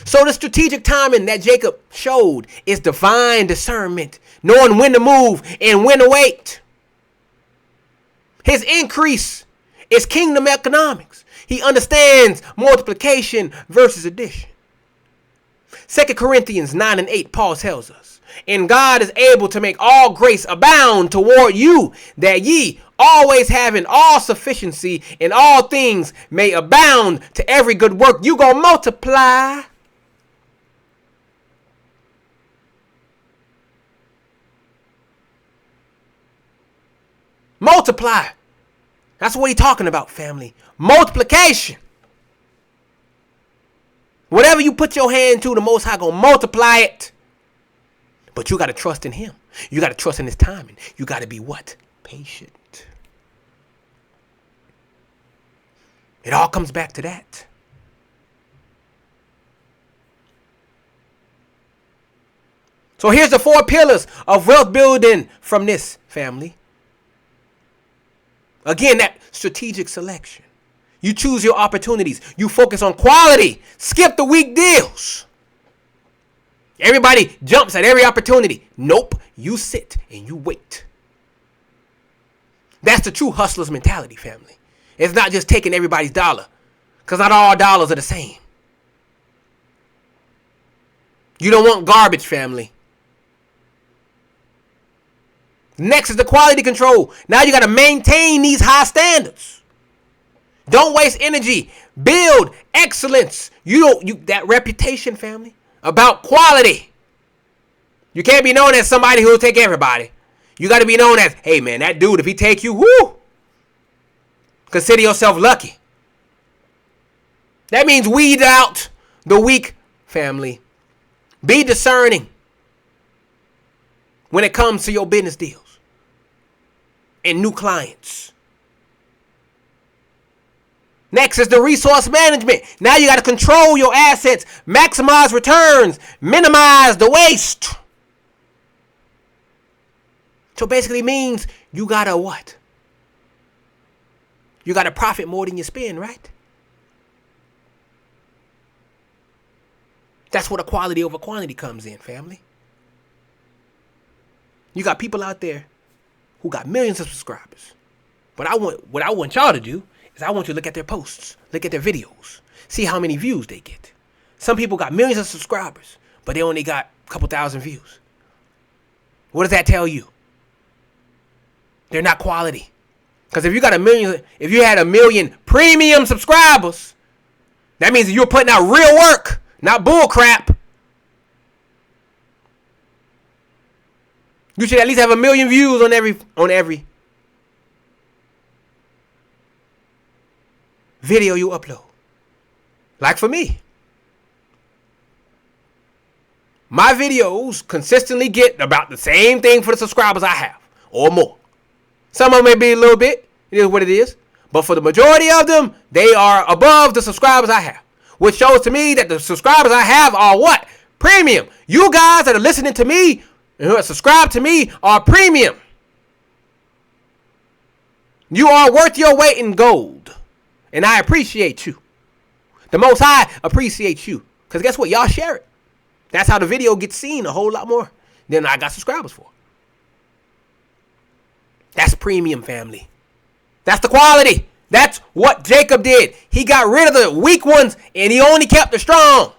Speaker 1: So the strategic timing that Jacob showed is divine discernment, knowing when to move and when to wait. His increase is kingdom economics. He understands multiplication versus addition. 2 Corinthians 9:8, Paul tells us, and God is able to make all grace abound toward you, that ye, always having all sufficiency in all things, may abound to every good work. You gonna multiply. Multiply. That's what he's talking about, family. Multiplication. Whatever you put your hand to, the Most High gonna multiply it. But you got to trust in him. You got to trust in his timing. You got to be what? Patient. It all comes back to that. So here's the 4 pillars of wealth building from this, family. Again, that strategic selection. You choose your opportunities. You focus on quality. Skip the weak deals. Everybody jumps at every opportunity. Nope. You sit and you wait. That's the true hustler's mentality, family. It's not just taking everybody's dollar, because not all dollars are the same. You don't want garbage, family. Next is the quality control. Now you got to maintain these high standards. Don't waste energy. Build excellence. That reputation, family, about quality. You can't be known as somebody who will take everybody. You got to be known as, hey man, that dude, if he take you, whoo, consider yourself lucky. That means weed out the weak, family. Be discerning when it comes to your business deals and new clients. Next is the resource management. Now you got to control your assets, maximize returns, minimize the waste. So basically means you got to what? You got to profit more than you spend, right? That's where the quality over quantity comes in, family. You got people out there who got millions of subscribers. But what I want y'all to do is I want you to look at their posts, look at their videos, see how many views they get. Some people got millions of subscribers, but they only got a couple thousand views. What does that tell you? They're not quality. Because if you had a million premium subscribers, that means you're putting out real work, not bull crap. You should at least have 1 million views on every video you upload. Like for me, my videos consistently get about the same thing for the subscribers I have, or more. Some of them may be a little bit, it is what it is. But for the majority of them, they are above the subscribers I have. Which shows to me that the subscribers I have are what? Premium. You guys that are listening to me and who are subscribed to me are premium. You are worth your weight in gold. And I appreciate you. The Most High appreciates you. Because guess what? Y'all share it. That's how the video gets seen a whole lot more than I got subscribers for. That's premium, family. That's the quality. That's what Jacob did. He got rid of the weak ones and he only kept the strong.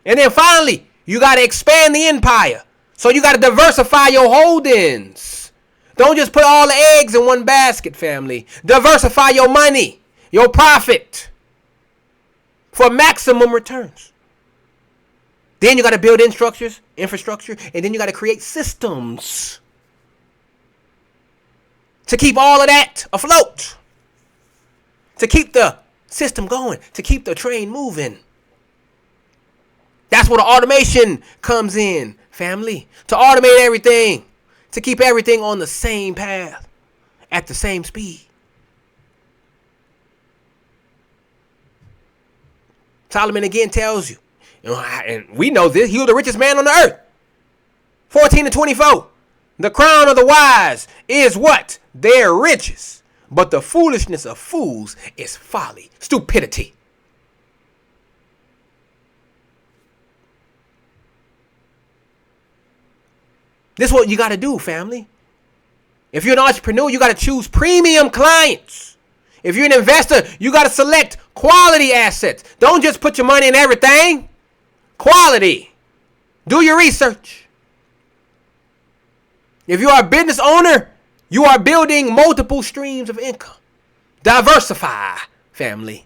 Speaker 1: And then finally, you got to expand the empire. So you got to diversify your holdings. Don't just put all the eggs in one basket, family. Diversify your money, your profit for maximum returns. Then you got to build infrastructure, and then you got to create systems to keep all of that afloat, to keep the system going, to keep the train moving. That's where the automation comes in, family. To automate everything, to keep everything on the same path, at the same speed. Solomon again tells you, and we know this, he was the richest man on the earth. 14 and 24. The crown of the wise is what? Their riches. But the foolishness of fools is folly, stupidity. This is what you got to do, family. If you're an entrepreneur, you got to choose premium clients. If you're an investor, you got to select quality assets. Don't just put your money in everything. Quality. Do your research. If you are a business owner, you are building multiple streams of income. Diversify, family.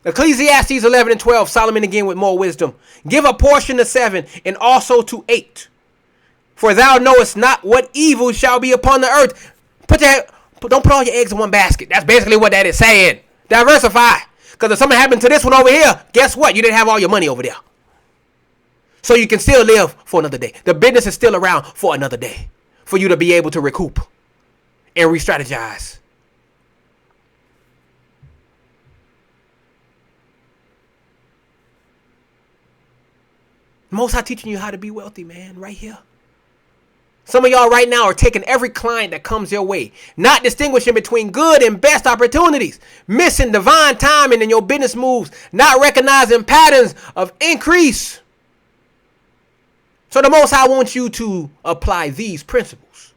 Speaker 1: Ecclesiastes 11 and 12, Solomon again with more wisdom. Give a portion to 7 and also to 8. For thou knowest not what evil shall be upon the earth. Don't put all your eggs in one basket. That's basically what that is saying. Diversify. Because if something happened to this one over here, guess what? You didn't have all your money over there. So you can still live for another day. The business is still around for another day. For you to be able to recoup and re-strategize. Most High teaching you how to be wealthy, man, right here. Some of y'all right now are taking every client that comes your way, not distinguishing between good and best opportunities, missing divine timing in your business moves, not recognizing patterns of increase. So the Most High wants you to apply these principles.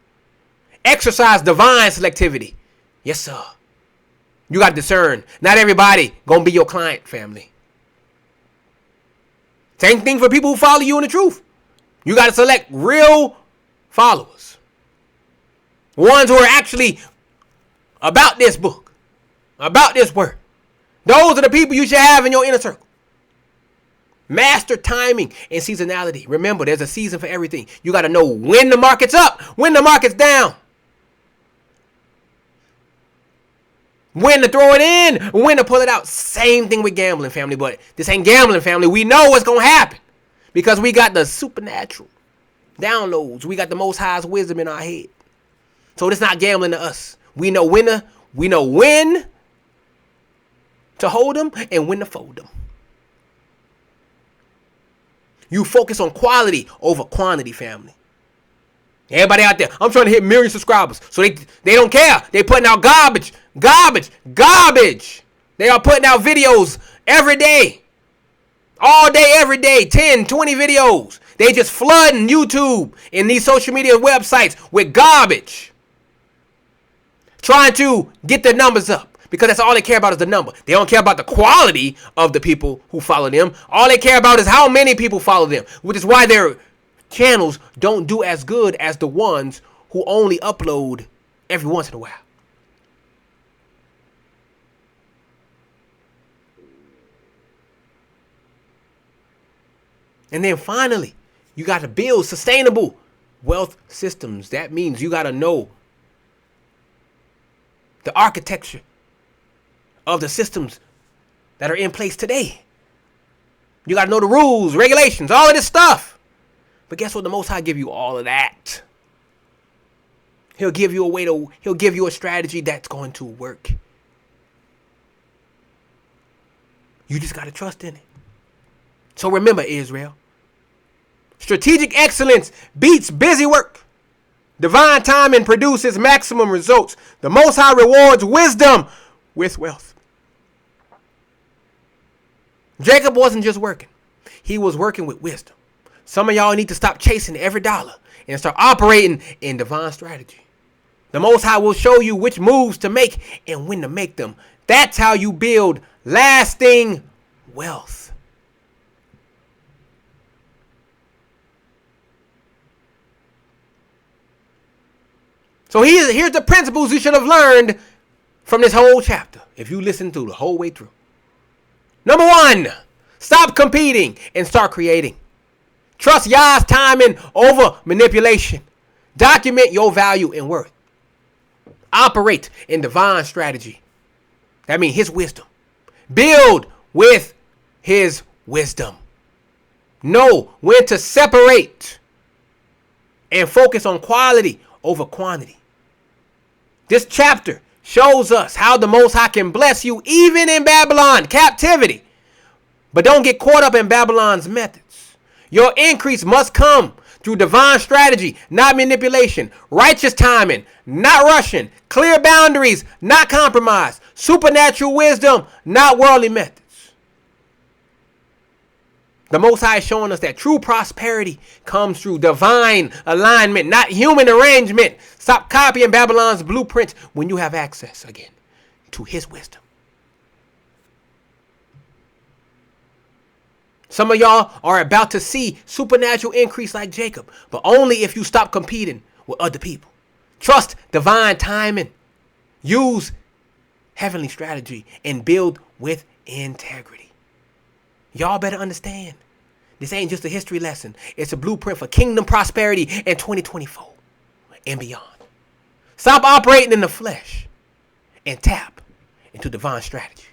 Speaker 1: Exercise divine selectivity. Yes, sir. You got to discern. Not everybody going to be your client, family. Same thing for people who follow you in the truth. You got to select real followers. Ones who are actually about this book, about this word. Those are the people you should have in your inner circle. Master timing and seasonality. Remember, there's a season for everything. You got to know when the market's up, when the market's down. When to throw it in, when to pull it out. Same thing with gambling, family. But this ain't gambling, family. We know what's going to happen because we got the supernatural downloads. We got the Most High's wisdom in our head. So it's not gambling to us. We know when to hold them and when to fold them. You focus on quality over quantity, family. Everybody out there, I'm trying to hit 1 million subscribers. So they don't care. They putting out garbage. They are putting out videos every day. All day, every day. 10, 20 videos. They just flooding YouTube and these social media websites with garbage. Trying to get their numbers up. Because that's all they care about is the number. They don't care about the quality of the people who follow them. All they care about is how many people follow them. Which is why their channels don't do as good as the ones who only upload every once in a while. And then finally, you got to build sustainable wealth systems. That means you got to know the architecture of the systems that are in place today. You got to know the rules, regulations, all of this stuff. But guess what? The Most High give you all of that. He'll give you he'll give you a strategy that's going to work. You just got to trust in it. So remember, Israel, strategic excellence beats busy work. Divine timing produces maximum results. The Most High rewards wisdom with wealth. Jacob wasn't just working. He was working with wisdom. Some of y'all need to stop chasing every dollar and start operating in divine strategy. The Most High will show you which moves to make and when to make them. That's how you build lasting wealth. So here's the principles you should have learned from this whole chapter if you listen to the whole way through. Number 1, stop competing and start creating. Trust Yah's timing over manipulation. Document your value and worth. Operate in divine strategy. That means his wisdom. Build with his wisdom. Know when to separate and focus on quality over quantity. This chapter shows us how the Most High can bless you even in Babylon captivity. But don't get caught up in Babylon's methods. Your increase must come through divine strategy, not manipulation. Righteous timing, not rushing. Clear boundaries, not compromise. Supernatural wisdom, not worldly methods. The Most High is showing us that true prosperity comes through divine alignment, not human arrangement. Stop copying Babylon's blueprints when you have access again to his wisdom. Some of y'all are about to see supernatural increase like Jacob, but only if you stop competing with other people. Trust divine timing. Use heavenly strategy and build with integrity. Y'all better understand. This ain't just a history lesson. It's a blueprint for kingdom prosperity in 2024 and beyond. Stop operating in the flesh and tap into divine strategy.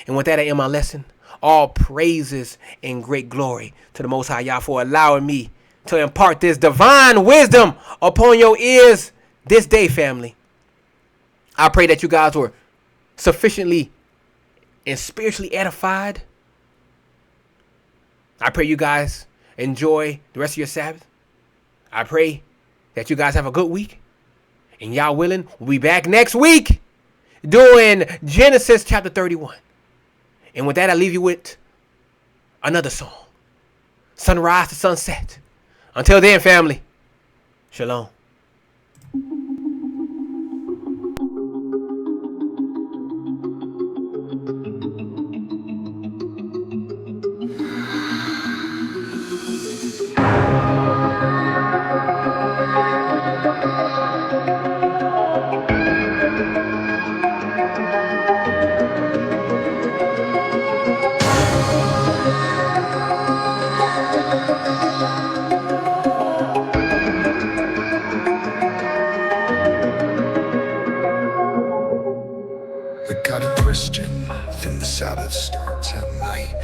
Speaker 1: And with that, I end my lesson. All praises and great glory to the Most High Yah for allowing me to impart this divine wisdom upon your ears this day, family. I pray that you guys were sufficiently and spiritually edified. I pray you guys enjoy the rest of your Sabbath. I pray that you guys have a good week. And y'all willing, we'll be back next week doing Genesis chapter 31. And with that, I leave you with another song. Sunrise to sunset. Until then, family. Shalom.
Speaker 2: Got a question, then the Sabbath starts at night.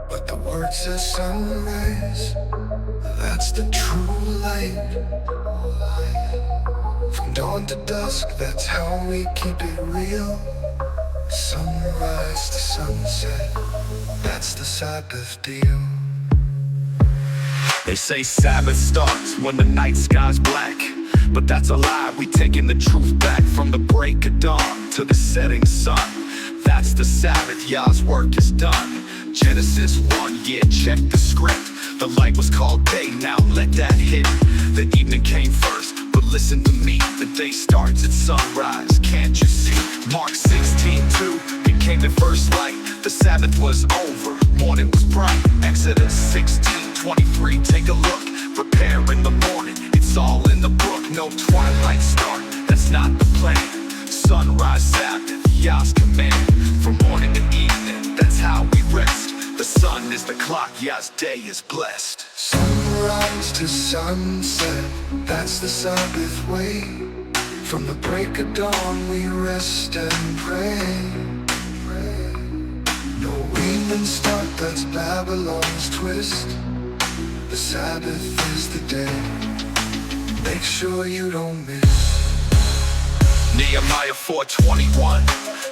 Speaker 2: But the word says sunrise, that's the true light. From dawn to dusk, that's how we keep it real. Sunrise to sunset, that's the Sabbath deal.
Speaker 3: They say Sabbath starts when the night sky's black, but that's a lie. We taking the truth back from the break of dawn to the setting sun. That's the Sabbath, Yah's work is done. Genesis 1, yeah, check the script. The light was called day, now let that hit. The evening came first, but listen to me. The day starts at sunrise, can't you see? Mark 16:2 became the first light. The Sabbath was over, morning was bright. Exodus 16:23, take a look. Prepare in the morning, it's all in the book. No twilight start, that's not the plan. Sunrise Sabbath, Yah's command. From morning to evening, that's how we rest. The sun is the clock, Yah's day is blessed.
Speaker 2: Sunrise to sunset, that's the Sabbath way. From the break of dawn we rest and pray. No evening start, that's Babylon's twist. The Sabbath is the day, make sure you don't miss.
Speaker 3: Nehemiah 4:21.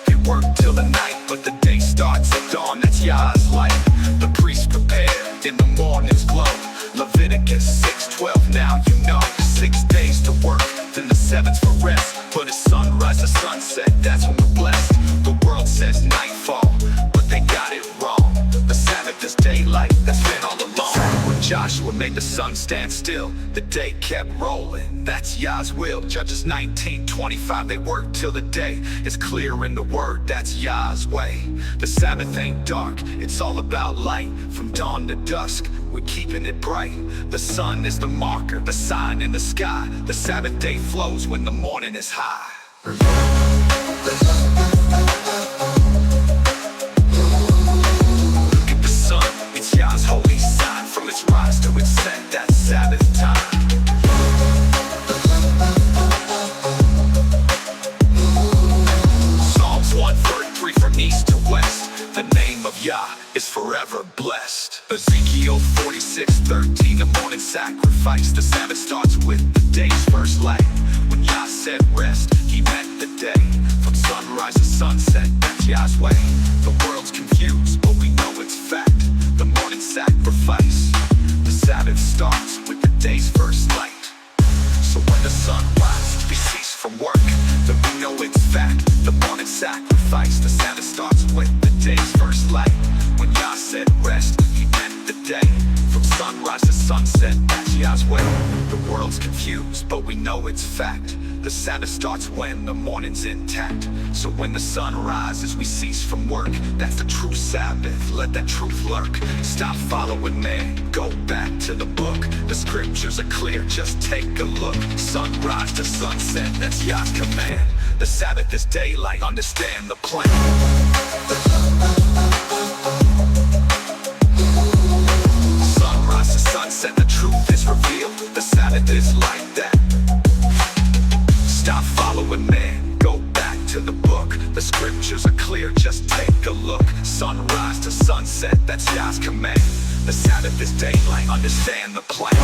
Speaker 3: They work till the night, but the day starts at dawn, that's Yah's light. The priests prepare in the morning's glow. Leviticus 6:12, now you know. 6 days to work, then the 7th for rest. But it's sunrise to sunset, that's when we're blessed. The world says nightfall, but they got it wrong. The Sabbath is daylight, that's been all along. When Joshua made the sun stand still, the day kept rolling, that's Yah's will. Judges 19:25, they work till the day is clear in the word, that's Yah's way. The Sabbath ain't dark, it's all about light. From dawn to dusk, we're keeping it bright. The sun is the marker, the sign in the sky. The Sabbath day flows when the morning is high. Look at the sun, it's Yah's holy sign. From its rise to its set, that's Sabbath time. Psalms 1:3 from east to west, the name of Yah is forever blessed. Ezekiel 46:13, the morning sacrifice. The Sabbath starts with the day's first light. When Yah said rest, he meant the day. From sunrise to sunset, that's Yah's way. The world's confused, but we know it's fact. The morning sacrifice. The Sabbath starts with the day's first light. So when the sun rises, we cease from work, then we know it's fact. The morning sacrifice. The Sabbath starts with the day's first light. When Yah said rest, he meant the day. From sunrise to sunset, that's Yah's way. The world's confused, but we know it's fact. The Sabbath starts when the morning's intact. So when the sun rises, we cease from work. That's the true Sabbath, let that truth lurk. Stop following man, go back to the book. The scriptures are clear, just take a look. Sunrise to sunset, that's Yah's command. The Sabbath is daylight, understand the plan. Sunrise to sunset, the truth is revealed. The Sabbath is like that. Stop following man, go back to the book. The scriptures are clear, just take a look. Sunrise to sunset, that's Yah's command. The Sabbath is daylight, understand the plan.